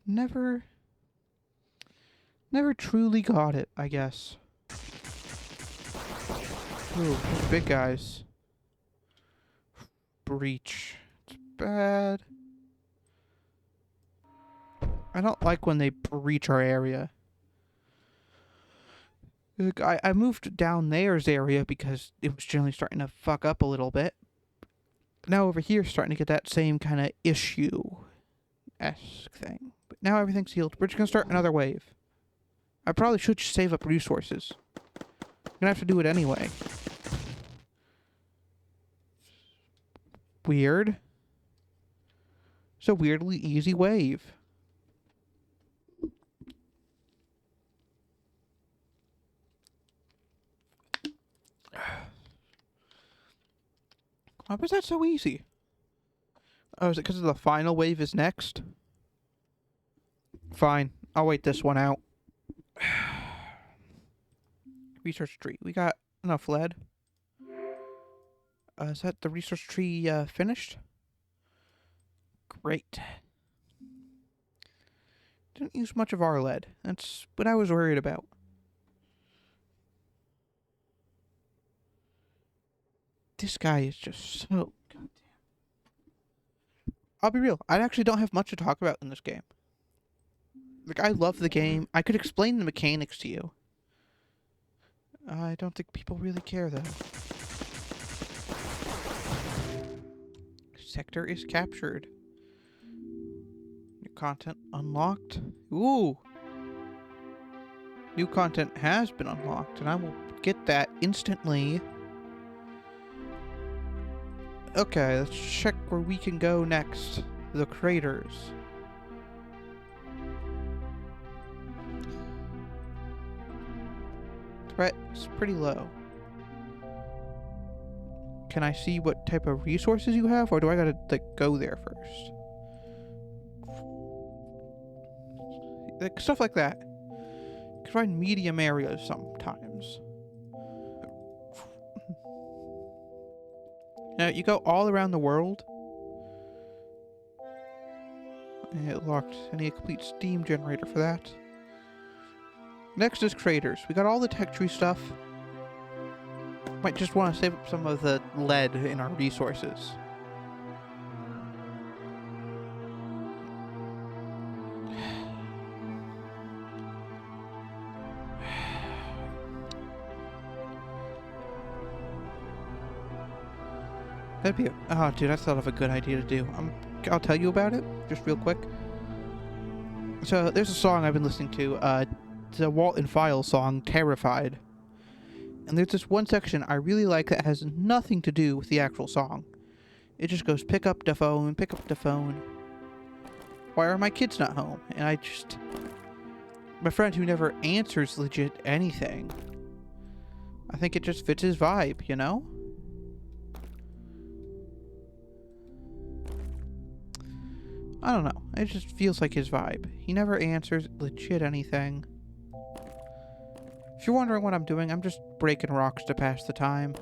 never truly got it, I guess. Ooh, those big guys. Breach. It's bad. I don't like when they breach our area. Look, I moved down there's area because it was generally starting to fuck up a little bit. Now over here, starting to get that same kind of issue-esque thing. But now everything's healed. We're just going to start another wave. I probably should just save up resources. I'm going to have to do it anyway. Weird. It's a weirdly easy wave. Why was that so easy? Oh, is it because the final wave is next? Fine. I'll wait this one out. Research tree. We got enough lead. Is that the research tree finished? Great. Didn't use much of our lead. That's what I was worried about. This guy is just so goddamn. I'll be real. I actually don't have much to talk about in this game. Like, I love the game. I could explain the mechanics to you. I don't think people really care, though. Sector is captured. New content unlocked. Ooh! New content has been unlocked, and I will get that instantly. Okay, let's check where we can go next. The craters. Threat is pretty low. Can I see what type of resources you have, or do I gotta, like, go there first? Like, stuff like that. You can find medium areas sometimes. Now, you go all around the world. And it locked. I need a complete steam generator for that. Next is craters. We got all the tech tree stuff. Might just want to save up some of the lead in our resources. That'd be oh, dude, I thought of a good idea to do. I'll tell you about it, just real quick. So there's a song I've been listening to, the Walt and File song, Terrified. And there's this one section I really like that has nothing to do with the actual song. It just goes, pick up the phone, pick up the phone. Why are my kids not home? And my friend who never answers legit anything. I think it just fits his vibe, you know? I don't know. It just feels like his vibe. He never answers legit anything. If you're wondering what I'm doing, I'm just breaking rocks to pass the time.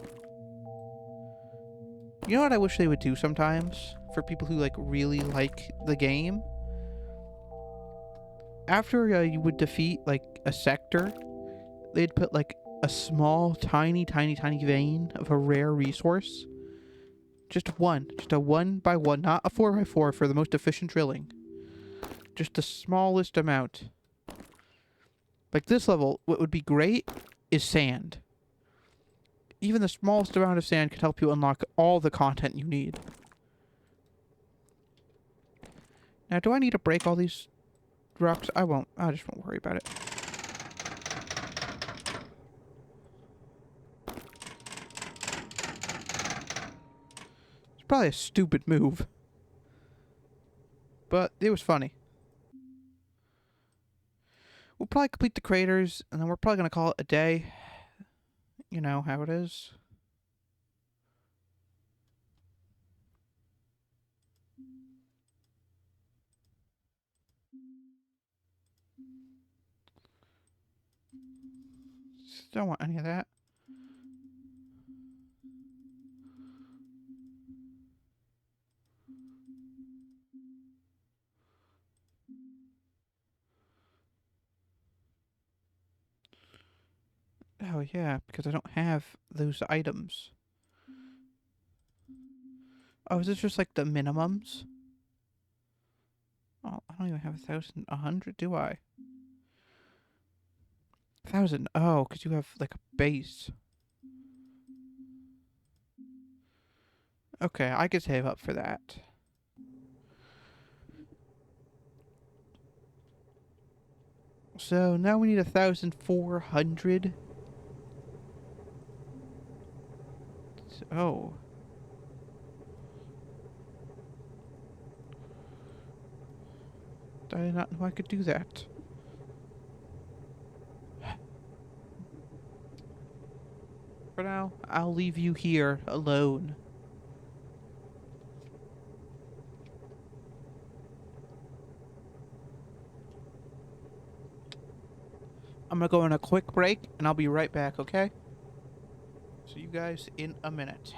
You know what I wish they would do sometimes? For people who, like, really like the game? After you would defeat, like, a sector, they'd put, like, a small, tiny vein of a rare resource. Just a 1x1, not a 4x4 for the most efficient drilling. Just the smallest amount. Like this level, what would be great is sand. Even the smallest amount of sand could help you unlock all the content you need. Now, do I need to break all these rocks? I won't. I just won't worry about it. It's probably a stupid move. But it was funny. We'll probably complete the craters, and then we're probably going to call it a day. You know how it is. Don't want any of that. Oh, yeah, because I don't have those items. Oh, is this just like the minimums? Oh, I don't even have 1,100, do I? 1,000. Oh, because you have like a base. Okay, I could save up for that. So now we need 1,400. Oh. I did not know I could do that. For now, I'll leave you here alone. I'm gonna go on a quick break, and I'll be right back, okay? See you guys in a minute.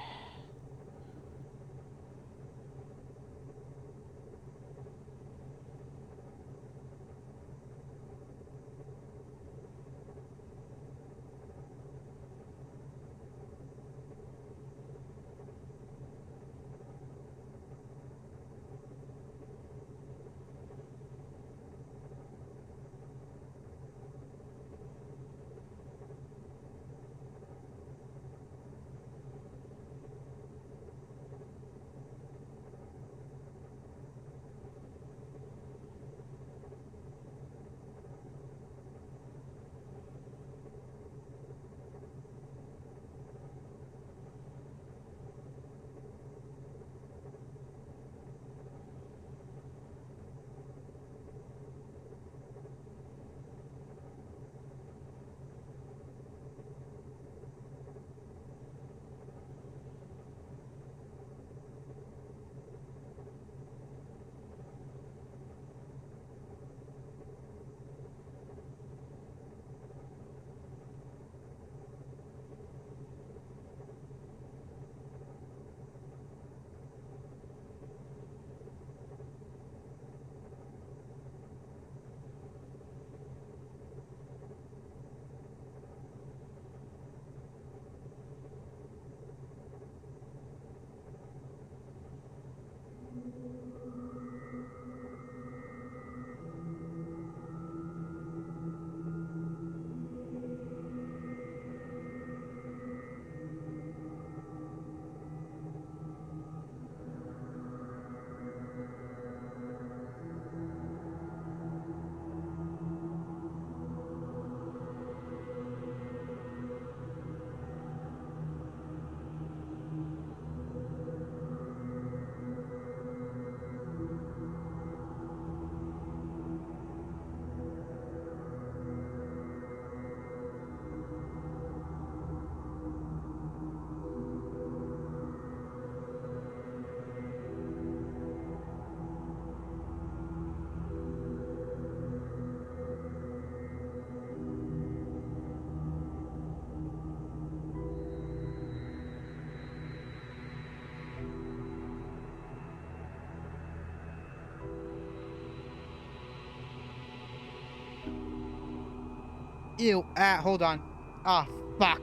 Ew. Ah, hold on. Ah, fuck.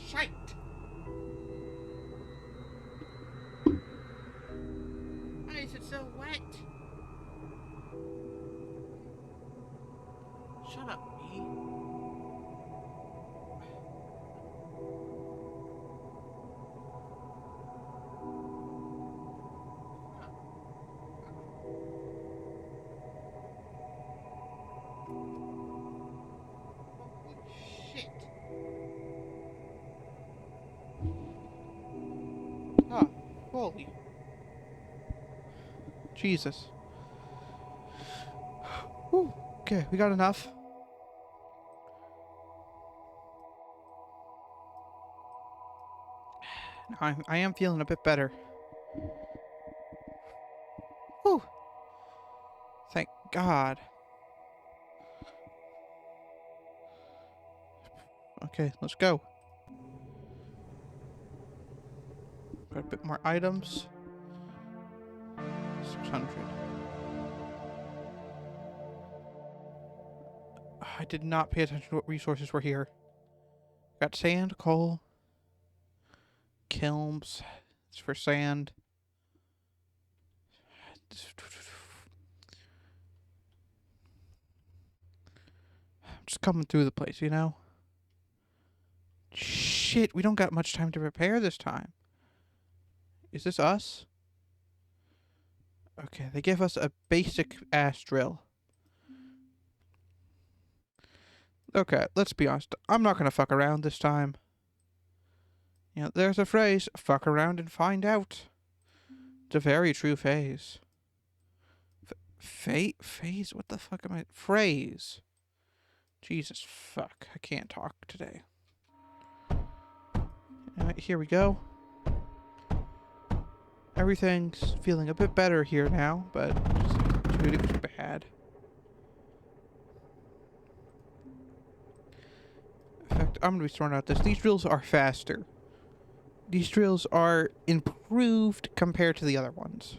Shite. Why is it so wet? Shut up, me. Holy shit. Ah, holy. Jesus. Whew. Okay, we got enough. I am feeling a bit better. Whew. Thank God. Okay, let's go. Got a bit more items. 600. I did not pay attention to what resources were here. Got sand, coal, kilns. It's for sand. Just coming through the place, you know? Shit, we don't got much time to prepare this time. Is this us? Okay, they give us a basic ass drill. Okay, let's be honest. I'm not gonna fuck around this time. You know, there's a phrase, fuck around and find out. It's a very true phase. Phase? What the fuck am I? Phrase. Jesus fuck. I can't talk today. Here we go. Everything's feeling a bit better here now, but dude, it was bad. In fact, I'm gonna be throwing out this. These drills are faster. These drills are improved compared to the other ones.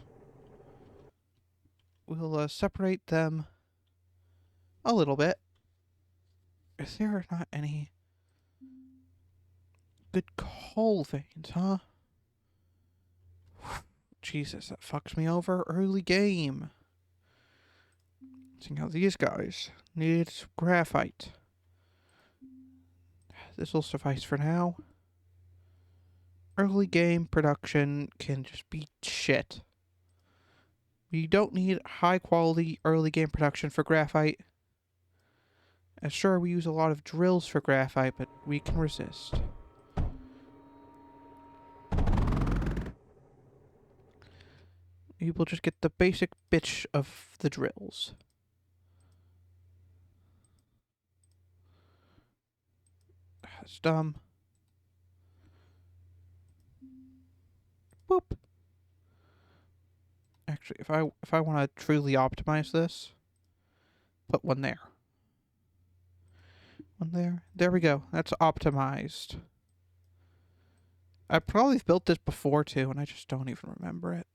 We'll separate them a little bit. Is there not any good coal veins, huh? Jesus, that fucks me over early game. See how these guys need some graphite. This will suffice for now. Early game production can just be shit. We don't need high quality early game production for graphite. Sure, we use a lot of drills for graphite, but we can resist. We will just get the basic bitch of the drills. That's dumb. Boop. Actually, if I want to truly optimize this, put one there. One there. There we go. That's optimized. I probably built this before too, and I just don't even remember it.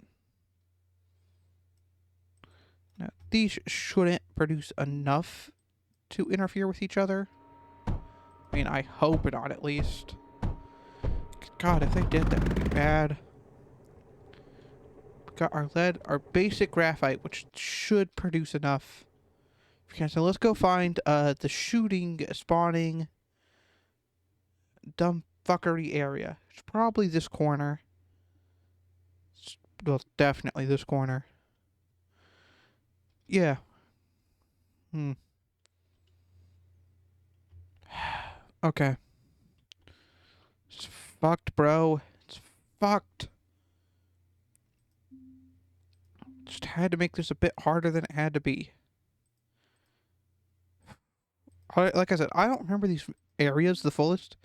Now, these shouldn't produce enough to interfere with each other. I mean, I hope not, at least. God, if they did, that would be bad. We got our lead, our basic graphite, which should produce enough. Okay, so let's go find the shooting, spawning, dumb fuckery area. It's probably this corner. Well, definitely this corner. Yeah. Okay. It's fucked, bro. It's fucked. Just had to make this a bit harder than it had to be. Like I said, I don't remember these areas the fullest.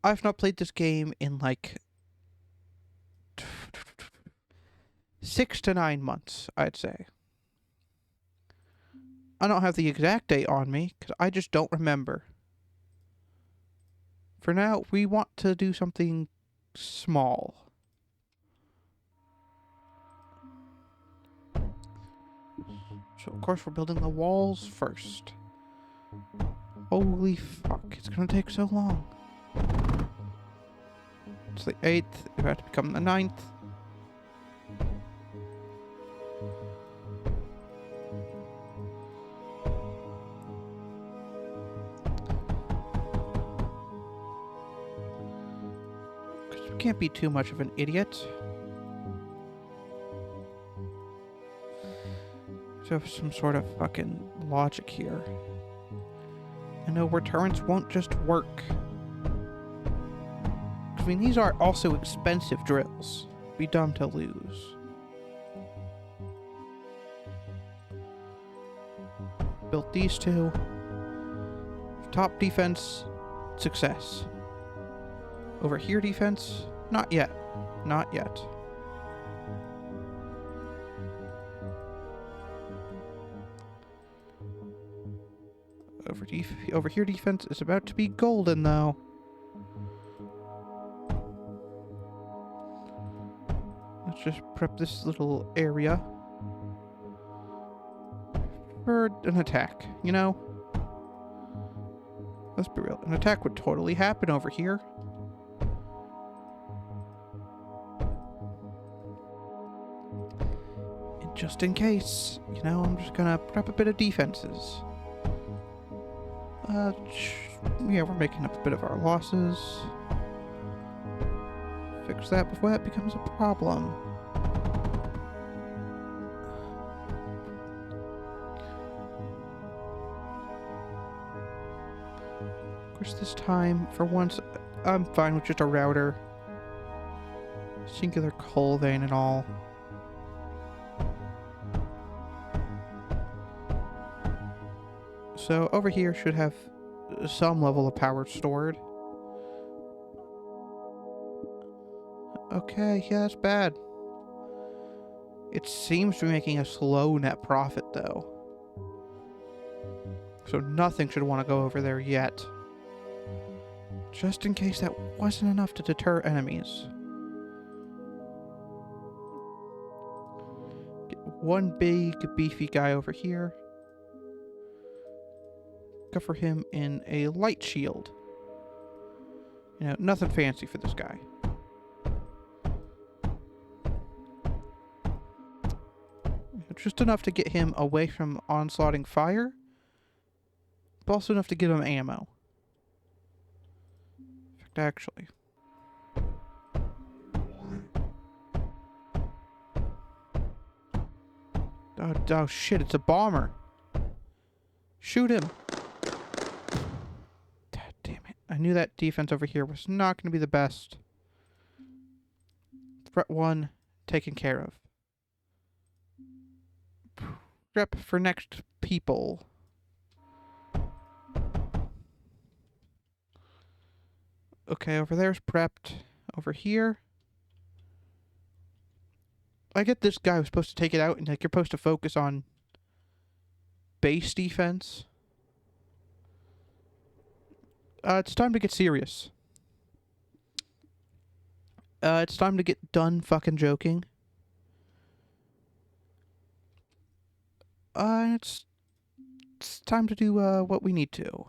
I've not played this game in like 6 to 9 months, I'd say. I don't have the exact date on me, because I just don't remember. For now, we want to do something small. So, of course, we're building the walls first. Holy fuck, it's gonna take so long. It's the 8th, it had to become the 9th. Because we can't be too much of an idiot. To have some sort of fucking logic here. I know where turrets won't just work. I mean, these are also expensive drills. Be dumb to lose. Built these two. Top defense, success. Over here defense, not yet. Not yet. Over here defense is about to be golden though. Let's just prep this little area for an attack, you know? Let's be real. An attack would totally happen over here. And just in case, you know, I'm just gonna prep a bit of defenses. Yeah, we're making up a bit of our losses. Fix that before that becomes a problem. Of course, this time, for once, I'm fine with just a router. Singular coal vein and all. So over here should have some level of power stored. Okay, yeah, that's bad. It seems to be making a slow net profit, though. So nothing should want to go over there yet. Just in case that wasn't enough to deter enemies. Get one big, beefy guy over here. Cover him in a light shield. You know, nothing fancy for this guy. Just enough to get him away from onslaughting fire, but also enough to give him ammo. In fact, actually. Oh shit, it's a bomber. Shoot him. God damn it. I knew that defense over here was not going to be the best. Threat 1 taken care of. Prep for next people. Okay, over there's prepped. Over here. I get this guy who's supposed to take it out, and like you're supposed to focus on base defense. It's time to get serious. It's time to get done fucking joking. It's time to do what we need to.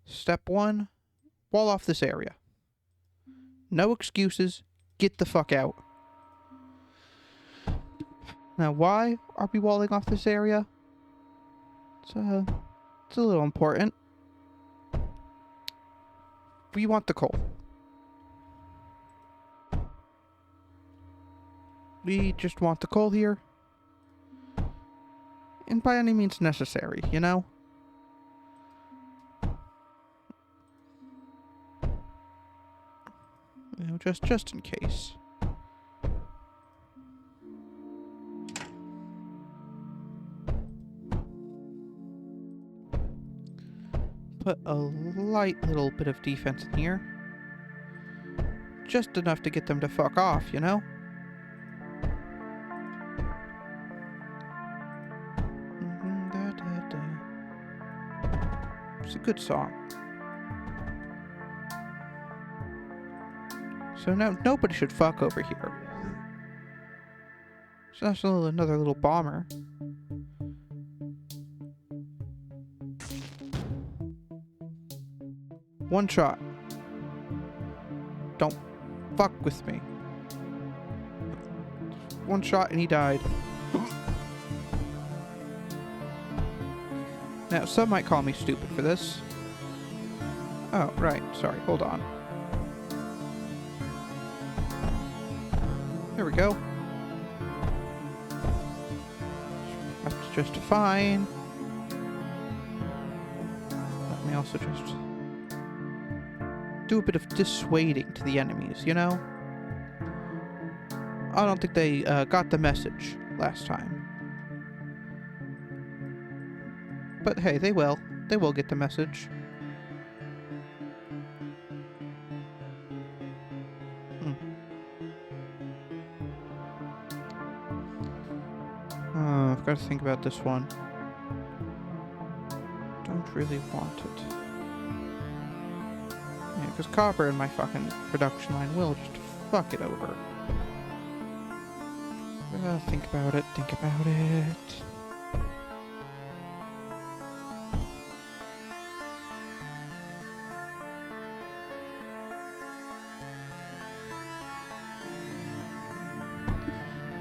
Step 1, wall off this area. No excuses. Get the fuck out. Now, why are we walling off this area? It's a little important. We want the coal. We just want the coal here. And by any means necessary, you know? You know, just in case. Put a light little bit of defense in here. Just enough to get them to fuck off, you know? It's a good song. So now nobody should fuck over here. So that's another little bomber. One shot. Don't fuck with me. One shot and he died. Now, some might call me stupid for this. Oh, right. Sorry. Hold on. There we go. That's just fine. Let me also just do a bit of dissuading to the enemies, you know? I don't think they got the message last time. But hey, they will. They will get the message. I've got to think about this one. Don't really want it. Yeah, because copper in my fucking production line will just fuck it over. Think about it. Think about it.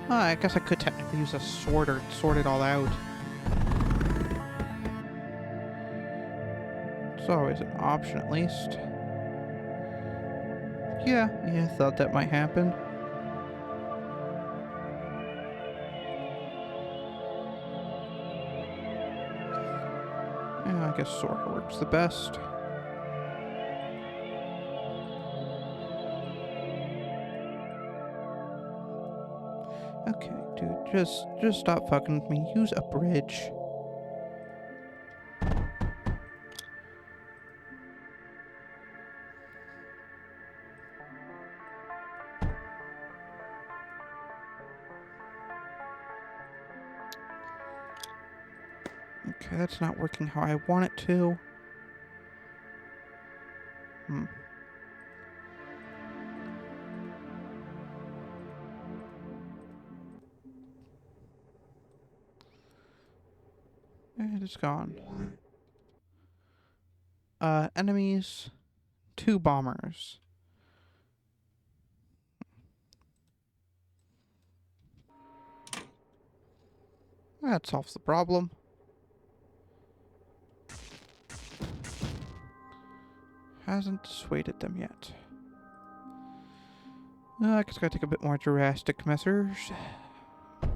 I guess I could technically use a sorter to sort it all out. It's always an option, at least. Yeah, thought that might happen. Yeah, I guess sorter works the best. Okay, dude, just stop fucking with me. Use a bridge. Okay, that's not working how I want it to. And it's gone. Enemies. 2 bombers. That solves the problem. Hasn't dissuaded them yet. I guess I gotta take a bit more drastic measures.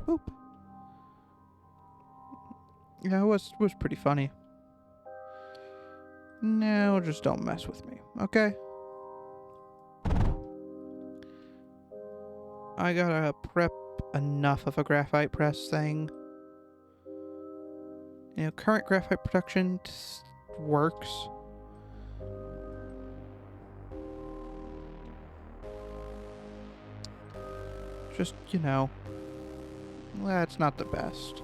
Boop. Yeah, it was pretty funny. No, just don't mess with me, okay? I gotta prep enough of a graphite press thing. You know, current graphite production works. Just, you know, that's not the best.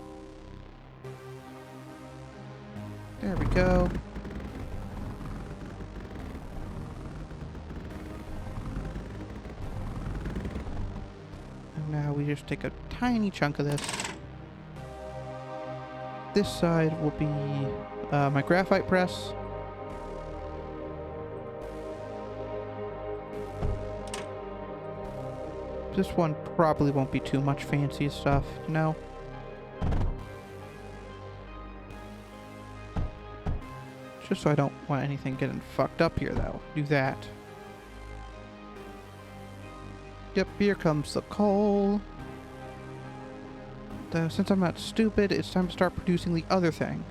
There we go. And now we just take a tiny chunk of this. This side will be my graphite press. This one probably won't be too much fancy stuff, you know? Just so I don't want anything getting fucked up here, though. Do that. Yep, here comes the coal. Though, since I'm not stupid, it's time to start producing the other thing.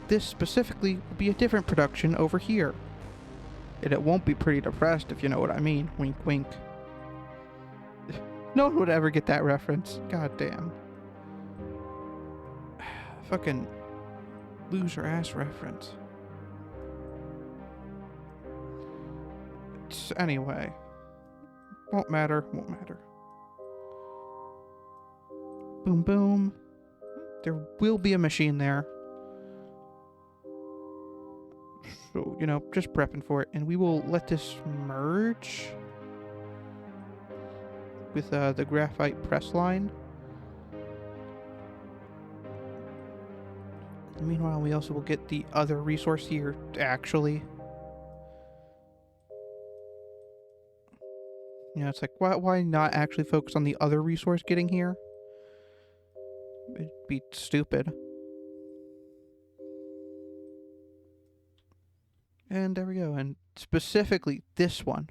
This specifically will be a different production over here. And it won't be pretty depressed, if you know what I mean. Wink, wink. No one would ever get that reference. God damn. Fucking loser ass reference. Anyway. Won't matter, won't matter. Boom, boom. There will be a machine there. So, you know, just prepping for it. And we will let this merge with the graphite press line. Meanwhile, we also will get the other resource here, actually. You know, it's like, why not actually focus on the other resource getting here? It'd be stupid. And there we go. And specifically this one.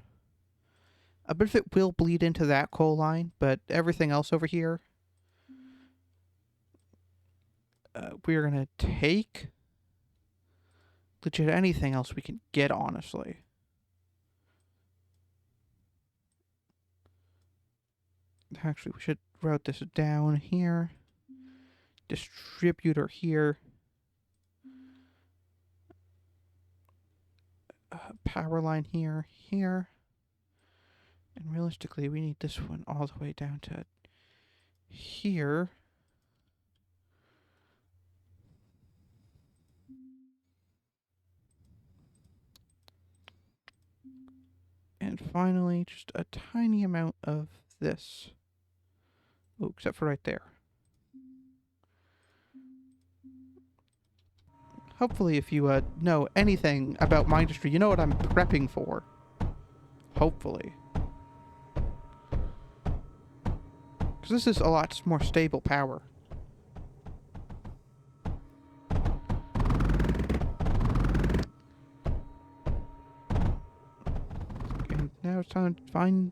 A bit of it will bleed into that coal line, but everything else over here, we're going to take legit anything else we can get, honestly. Actually, we should route this down here. Distributor here. Power line here, here. And realistically, we need this one all the way down to here. And finally, just a tiny amount of this. Oh, except for right there. Hopefully, if you know anything about Mindustry, you know what I'm prepping for. Hopefully. Because this is a lot more stable power. And now it's time to find...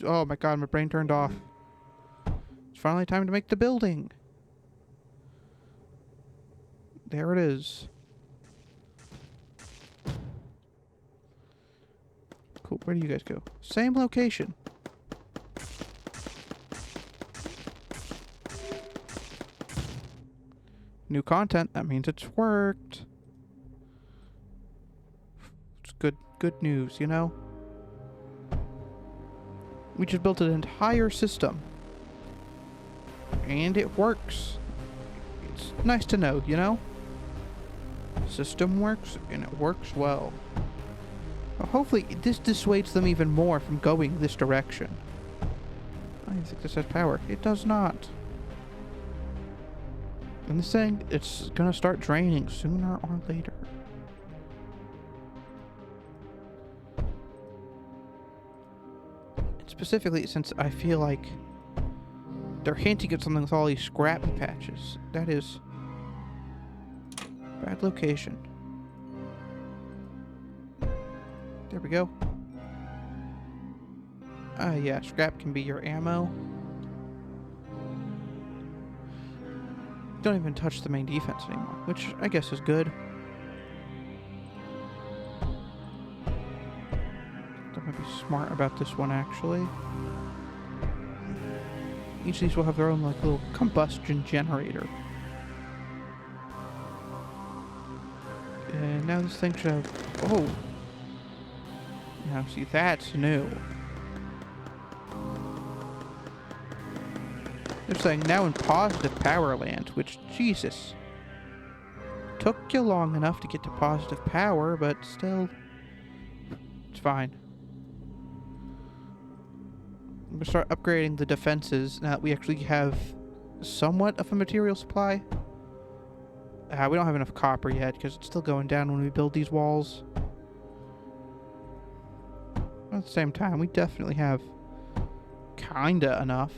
oh my god, my brain turned off. It's finally time to make the building. There it is. Cool, where do you guys go? Same location. New content, that means it's worked. It's good news, you know? We just built an entire system. And it works. It's nice to know, you know? System works, and it works well. Well, hopefully, this dissuades them even more from going this direction. I think this has power. It does not. And this thing, it's gonna start draining sooner or later. And specifically, since I feel like they're hinting at something with all these scrappy patches. That is bad location. There we go. Yeah, scrap can be your ammo. Don't even touch the main defense anymore, which I guess is good. That might be smart about this one, actually. Each of these will have their own, like, little combustion generator. And now this thing should have... oh! Now, see, that's new. They're saying now in positive power land, which, Jesus. Took you long enough to get to positive power, but still, it's fine. I'm going to start upgrading the defenses now that we actually have somewhat of a material supply. We don't have enough copper yet, because it's still going down when we build these walls. At the same time, we definitely have kinda enough.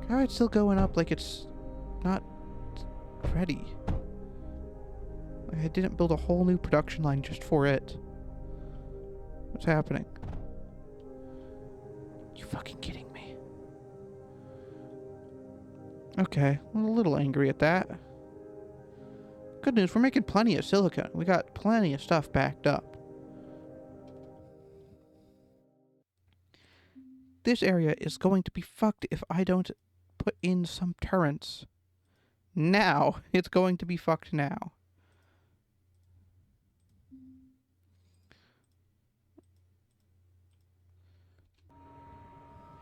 How it's still going up like it's not ready. I didn't build a whole new production line just for it. What's happening? You fucking kidding me? Okay, I'm a little angry at that. Good news, we're making plenty of silicon. We got plenty of stuff backed up. This area is going to be fucked if I don't put in some turrets. Now. It's going to be fucked now.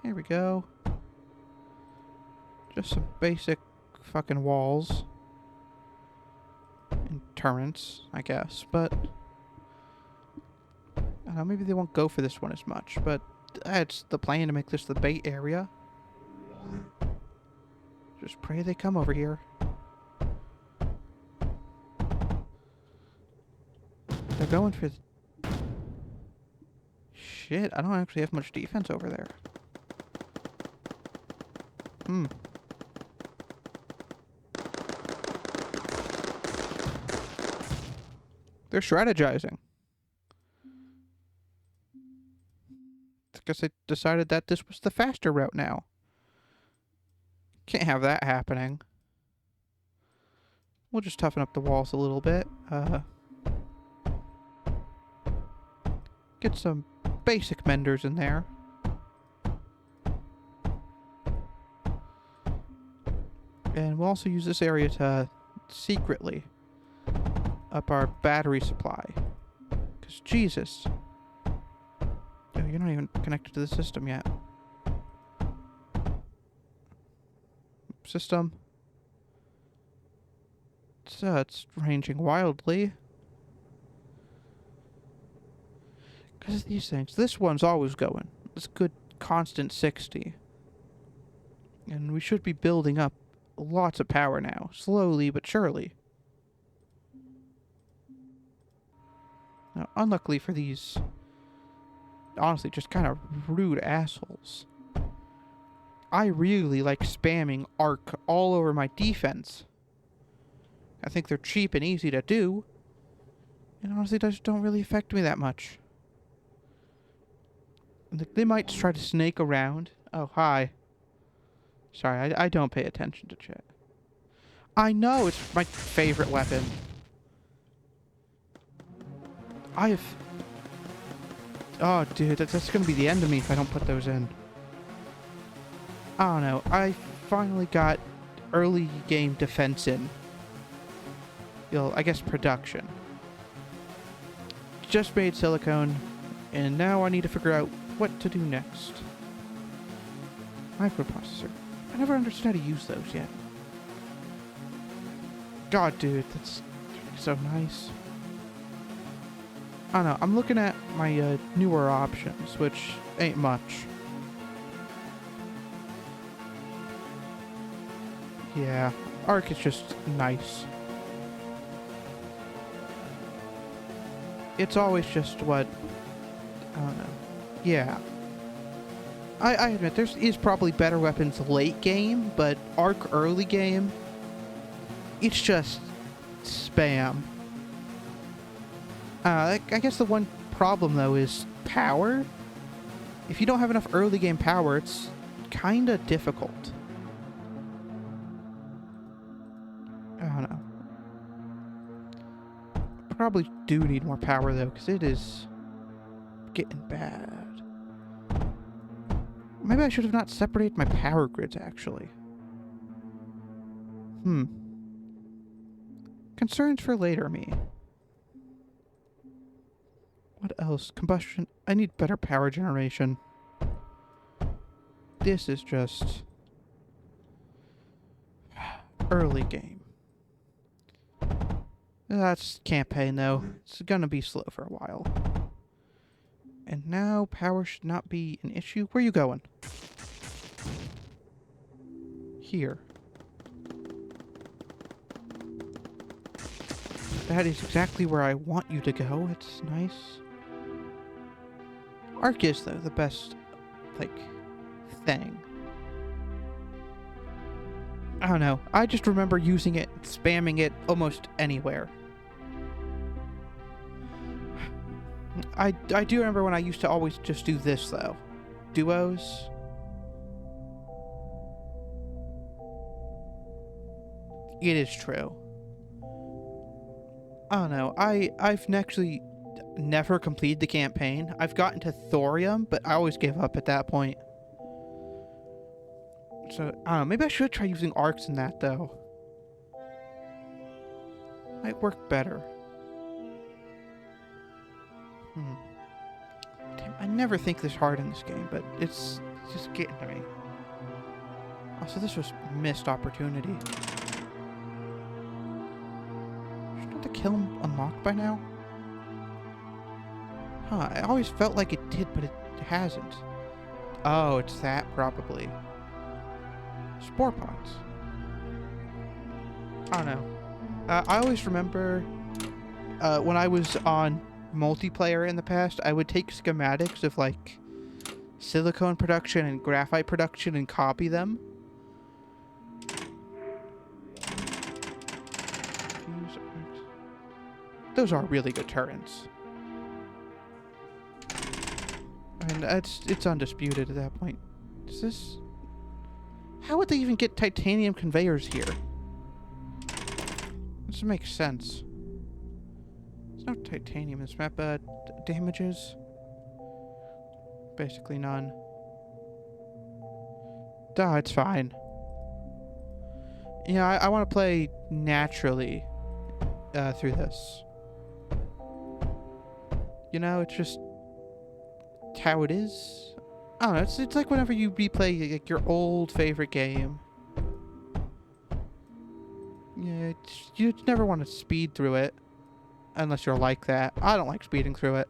Here we go. Just some basic fucking walls. And turrets, I guess. But I don't know, maybe they won't go for this one as much. But that's the plan, to make this the bait area. Just pray they come over here. They're going for... Shit, I don't actually have much defense over there. They're strategizing. I guess they decided that this was the faster route now. Can't have that happening. We'll just toughen up the walls a little bit. Get some basic menders in there. And we'll also use this area to secretly up our battery supply. Because, Jesus. Oh, you're not even connected to the system yet. System. It's ranging wildly. Because of these things. This one's always going. It's good constant 60. And we should be building up lots of power now. Slowly but surely. Now, unluckily for these, honestly, just kind of rude assholes, I really like spamming arc all over my defense. I think they're cheap and easy to do. And honestly, they just don't really affect me that much. They might try to snake around. Oh, hi. Sorry, I don't pay attention to chat. I know, it's my favorite weapon. Oh, dude, that's gonna be the end of me if I don't put those in. I don't know. I finally got early game defense in. I guess production. Just made silicone, and now I need to figure out what to do next. Microprocessor. I never understood how to use those yet. God, dude, that's so nice. I don't know. I'm looking at my newer options, which ain't much. Yeah, arc is just nice. It's always just what... I don't know. Yeah. I admit, there is probably better weapons late game, but arc early game, it's just spam. I guess the one problem, though, is power. If you don't have enough early game power, it's kind of difficult. I don't know. Probably do need more power, though, because it is getting bad. Maybe I should have not separated my power grids, actually. Concerns for later me. What else? Combustion. I need better power generation. This is just... early game. That's campaign, though. It's gonna be slow for a while. And now power should not be an issue. Where are you going? Here. That is exactly where I want you to go. It's nice. Arc is, though, the best, like, thing. I don't know. I just remember using it, spamming it almost anywhere. I do remember when I used to always just do this, though. Duos. It is true. I don't know. I've actually never completed the campaign. I've gotten to thorium, but I always gave up at that point. So, I don't know. Maybe I should try using arcs in that, though. Might work better. Damn, I never think this hard in this game, but it's just getting to me. Also, this was missed opportunity. Shouldn't the kill unlock by now? Huh, I always felt like it did, but it hasn't. Oh, it's that, probably. Spore pods. I don't know. I always remember when I was on multiplayer in the past, I would take schematics of like silicone production and graphite production and copy them. Those are really good turrets. And it's undisputed at that point. Is this... How would they even get titanium conveyors here? This makes sense. There's no titanium in this map, but damages? Basically none. Duh, it's fine. Yeah, I want to play naturally through this. You know, it's just how it is. I don't know, it's like whenever you replay like your old favorite game. Yeah, you never want to speed through it. Unless you're like that. I don't like speeding through it.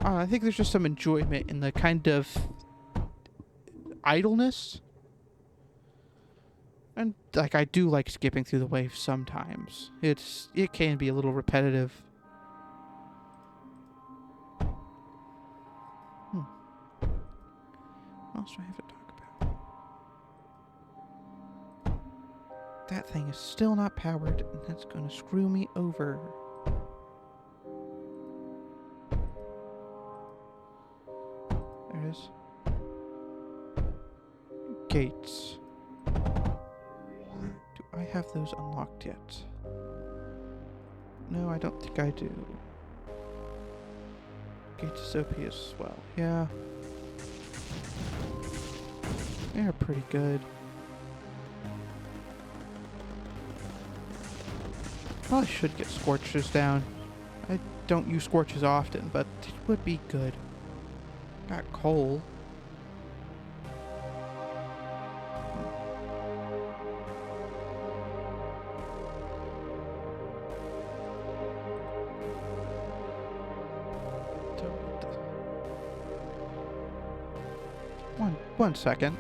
I think there's just some enjoyment in the kind of idleness. And like I do like skipping through the waves sometimes. It can be a little repetitive. What else do I have to talk about? That thing is still not powered, and that's gonna screw me over. There it is. Gates. Do I have those unlocked yet? No, I don't think I do. Gates is OP as well. Yeah. They're pretty good. Probably should get scorches down. I don't use scorches often, but it would be good. Got coal. One second.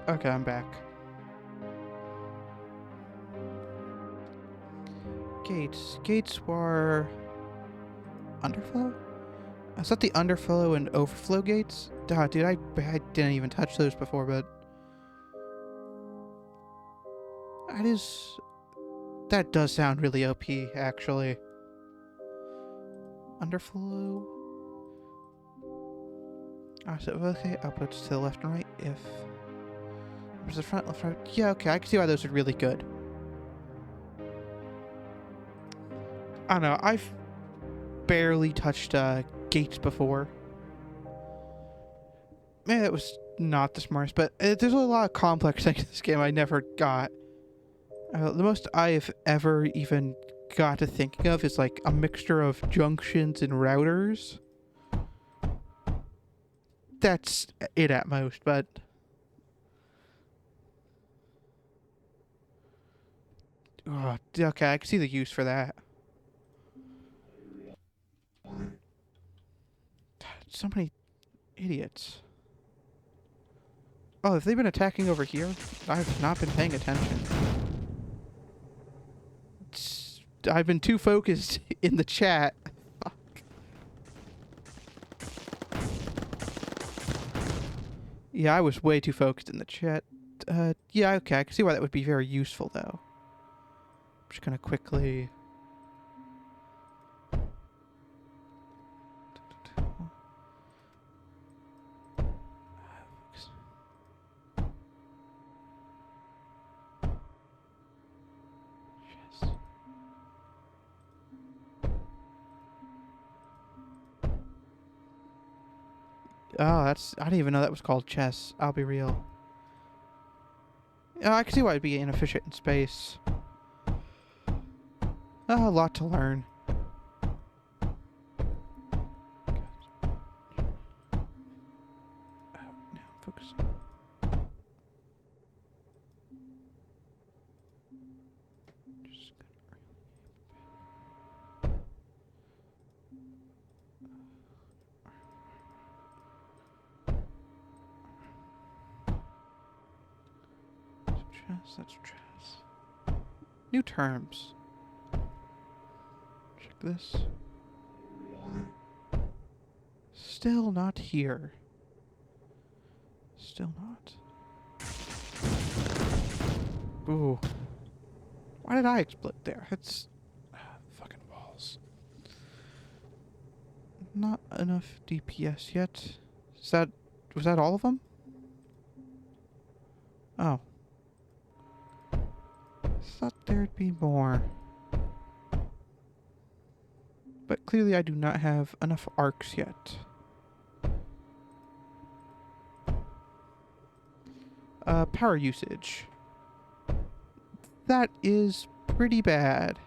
Okay, I'm back. Gates were underflow? I thought the underflow and overflow gates? Duh, dude, I didn't even touch those before, but that does sound really OP, actually. Underflow. So okay, outputs to the left and right. If there's the front, left, right. Yeah, okay, I can see why those are really good. I don't know, I've barely touched gates before. Maybe that was not the smartest, but there's a lot of complex things in this game I never got. The most I have ever even got to thinking of is like a mixture of junctions and routers. That's it at most, but... Oh, okay, I can see the use for that. So many idiots. Oh, have they been attacking over here? I've not been paying attention. I've been too focused in the chat. Fuck. Yeah, I was way too focused in the chat. Yeah, okay, I can see why that would be very useful, though. I'm just gonna quickly... Oh, I didn't even know that was called chess. I'll be real. I can see why it'd be inefficient in space. A lot to learn. Focus. Just that's chess. New terms. Check this. Still not here. Still not. Ooh. Why did I explode there? It's fucking walls. Not enough DPS yet. Was that all of them? Oh. Thought there'd be more. But clearly I do not have enough arcs yet. Power usage. That is pretty bad.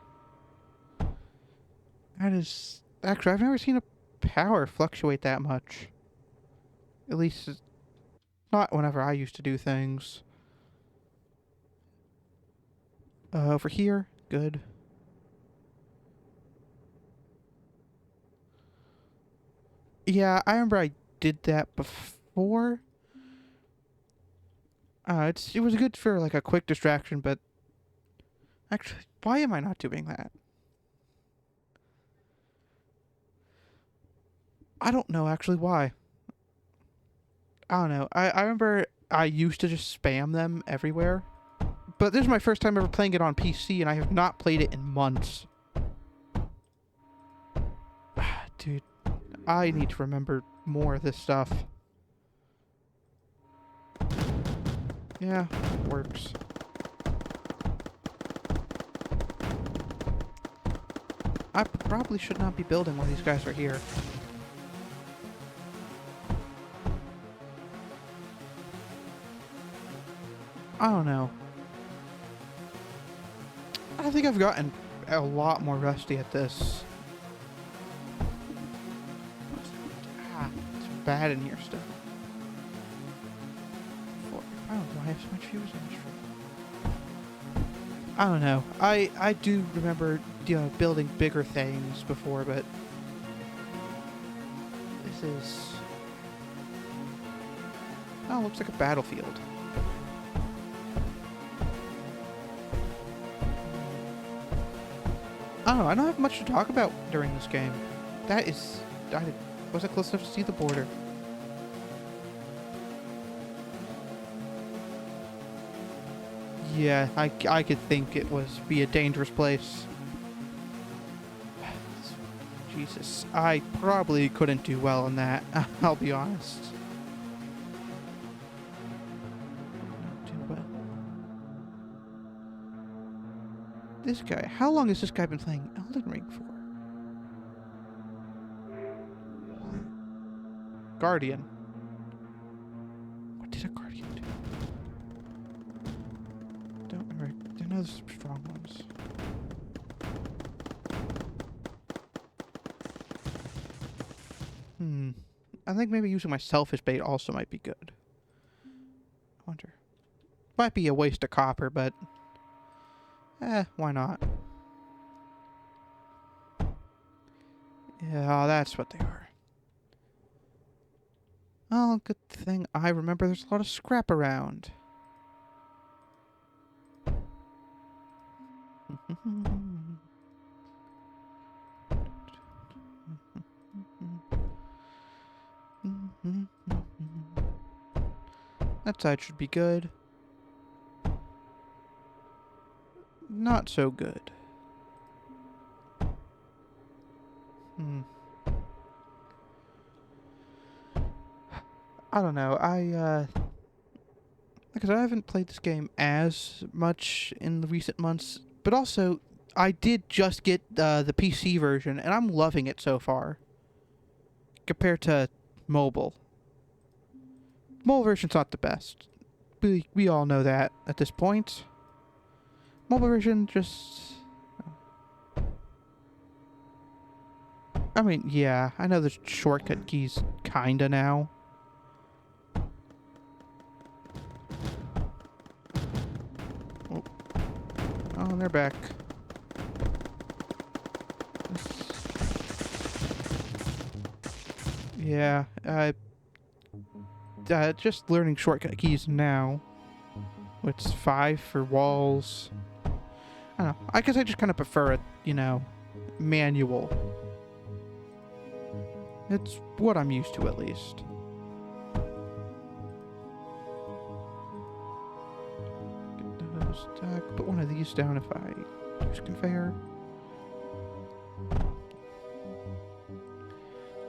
That is... Actually, I've never seen a power fluctuate that much. At least, not whenever I used to do things. Over here, good. Yeah, I remember I did that before. It was good for like a quick distraction, but actually, why am I not doing that? I don't know actually why. I don't know. I remember I used to just spam them everywhere. But this is my first time ever playing it on PC, and I have not played it in months. Dude, I need to remember more of this stuff. Yeah, it works. I probably should not be building while these guys are here. I don't know. I think I've gotten a lot more rusty at this. It's bad in here still. I don't know why I have so much fuse in this room. I don't know. I do remember, you know, building bigger things before, but this is... Oh, looks like a battlefield. Oh, I don't have much to talk about during this game. That is... I wasn't close enough to see the border. Yeah, I could think it was be a dangerous place. Jesus, I probably couldn't do well in that, I'll be honest. Not too well. This guy, how long has this guy been playing Elden Ring for? Guardian. What did a Guardian do? Don't remember. I know there's some strong ones. I think maybe using my selfish bait also might be good. I wonder. Might be a waste of copper, but... why not? Yeah, that's what they are. Oh, good thing I remember there's a lot of scrap around. That side should be good. Not so good. I don't know. Because I haven't played this game as much in the recent months, but also I did just get the PC version, and I'm loving it so far. Compared to mobile. Mobile version's not the best. We all know that at this point. Mobile version just... I mean, yeah, I know there's shortcut keys kinda now. Oh, and they're back. Yeah, just learning shortcut keys now. It's 5 for walls. I don't know. I guess I just kind of prefer it, you know, manual. It's what I'm used to, at least. Put one of these down if I use conveyor.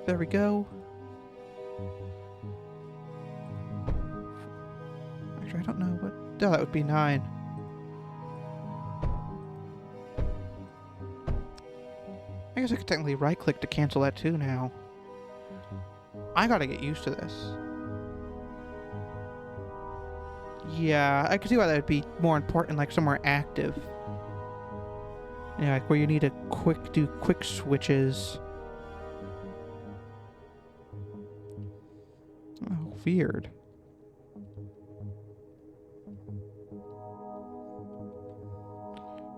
There we go. Actually, I don't know what... Oh, that would be 9. I guess I could technically right-click to cancel that too now. I gotta get used to this. Yeah, I can see why that would be more important, like somewhere active. Yeah, like where you need to do quick switches. Oh, weird.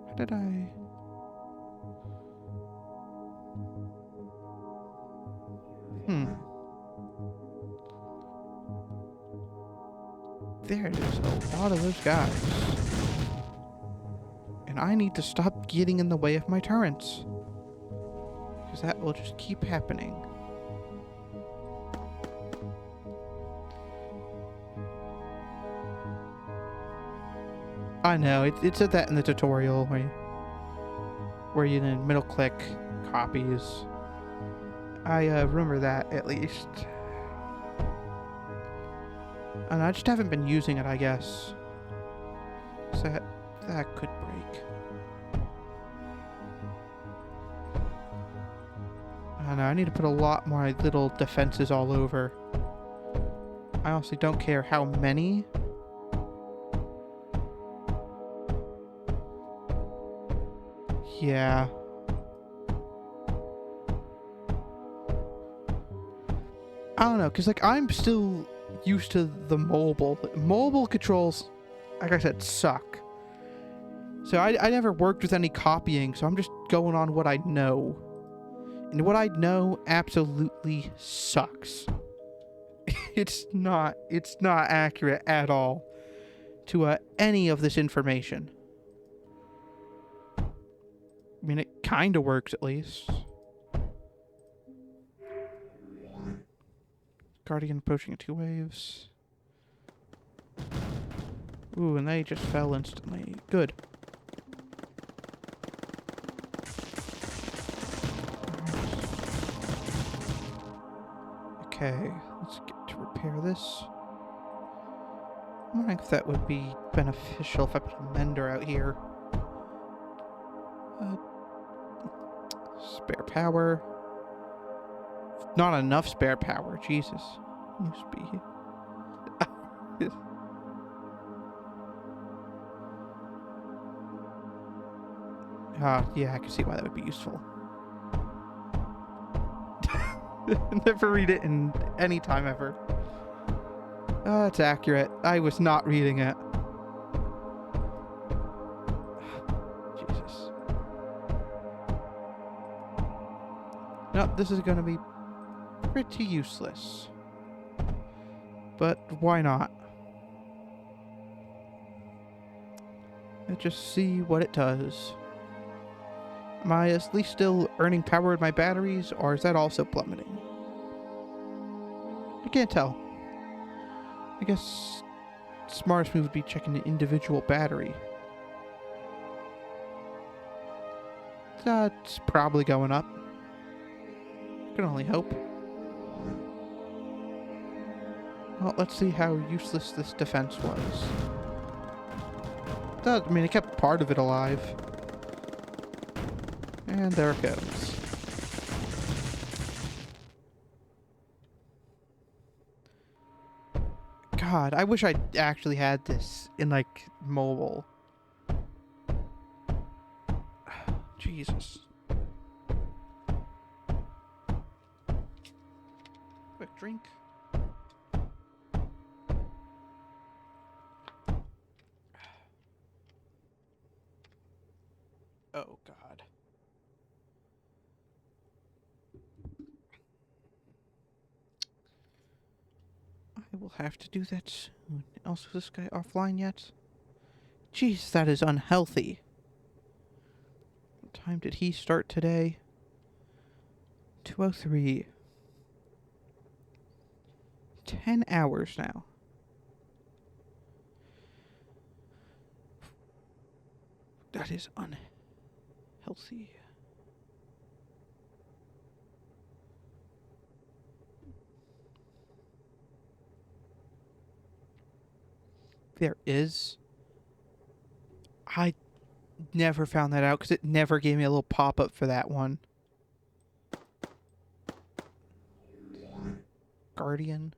How did I... There's a lot of those guys. And I need to stop getting in the way of my turrets. Because that will just keep happening. I know, it said that in the tutorial where you then middle click copies. I remember that at least. And I just haven't been using it, I guess. So that could break. I don't know, I need to put a lot more little defenses all over. I honestly don't care how many. Yeah. I don't know, because like I'm still used to the mobile controls, like I said, suck. So I never worked with any copying, so I'm just going on what I know, and what I know absolutely sucks. it's not accurate at all to any of this information. I mean, it kind of works at least. Guardian approaching in 2 waves. Ooh, and they just fell instantly. Good. Okay, let's get to repair this. I'm wondering if that would be beneficial if I put a mender out here. Spare power. Not enough spare power, Jesus. Used to be. Yeah, I can see why that would be useful. Never read it in any time ever. It's accurate. I was not reading it. Jesus. No, this is going to be pretty useless. But why not? Let's just see what it does. Am I at least still earning power with my batteries, or is that also plummeting? I can't tell. I guess smartest move would be checking the individual battery. That's probably going up. Can only hope. Well, let's see how useless this defense was. I mean, it kept part of it alive. And there it goes. God, I wish I actually had this in, like, mobile. Jesus. Quick drink. Oh, God. I will have to do that soon. Also, is this guy offline yet? Jeez, that is unhealthy. What time did he start today? 2:03. 10 hours now. That is unhealthy. There is. I never found that out because it never gave me a little pop-up for that one. Guardian.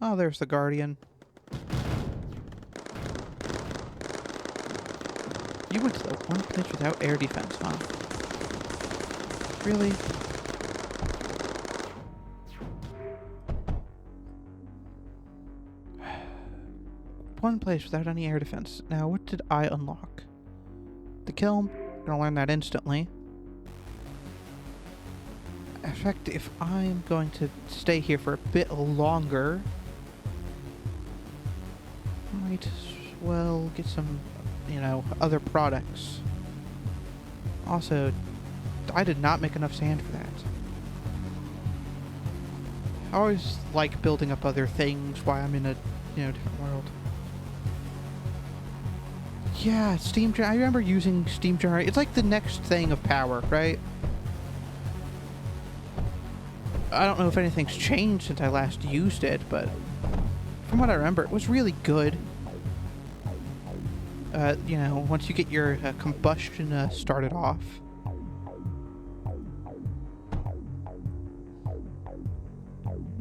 Oh, there's the Guardian. You went to the one place without air defense, huh? Really? One place without any air defense. Now, what did I unlock? The kiln. I'm gonna learn that instantly. In fact, if I'm going to stay here for a bit longer, I might as well get some, you know, other products. Also, I did not make enough sand for that. I always like building up other things while I'm in a, you know, different world. Yeah, I remember using steam generator. It's like the next thing of power, right? I don't know if anything's changed since I last used it, but from what I remember, it was really good. You know, once you get your combustion started off.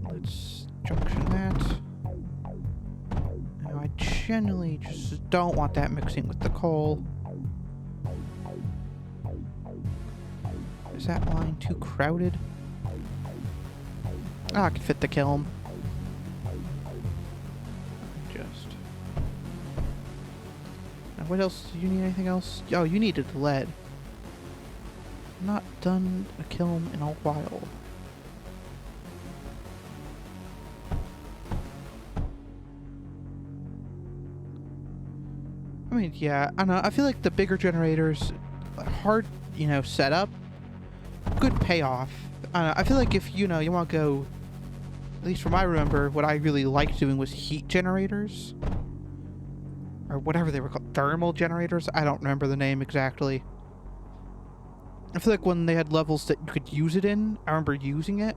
Let's junction that. Now, I generally just don't want that mixing with the coal. Is that line too crowded? Ah, I can fit the kiln. Now, what else? Do you need anything else? Oh, you needed lead. Not done a kiln in a while. I mean, yeah, I don't know. I feel like the bigger generators, hard, you know, setup, good payoff. I don't know. I feel like if, you know, you want to go, at least from what I remember, what I really liked doing was heat generators. Or whatever they were called. Thermal generators? I don't remember the name exactly. I feel like when they had levels that you could use it in, I remember using it.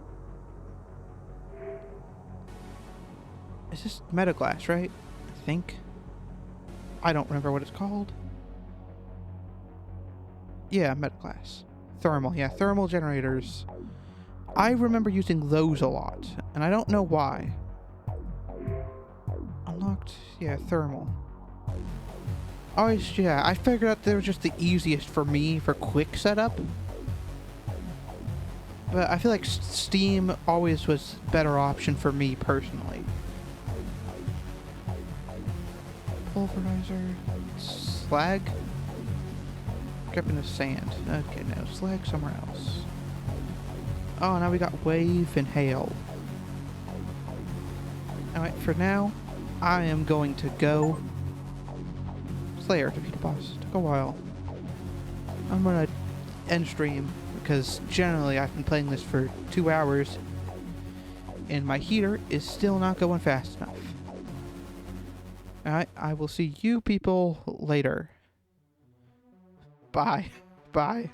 Is this metaglass, right? I think. I don't remember what it's called. Yeah, metaglass. Thermal, yeah, thermal generators. I remember using those a lot, and I don't know why. Unlocked, yeah, thermal. Always, yeah, I figured out they were just the easiest for me for quick setup. But I feel like Steam always was a better option for me personally. Pulverizer. Slag? Dripping the sand. Okay, no, slag somewhere else. Oh, now we got wave and hail. Alright, for now, I am going to go. Slayer, defeat a boss. Took a while. I'm gonna end stream because generally I've been playing this for 2 hours and my heater is still not going fast enough. Alright, I will see you people later. Bye. Bye.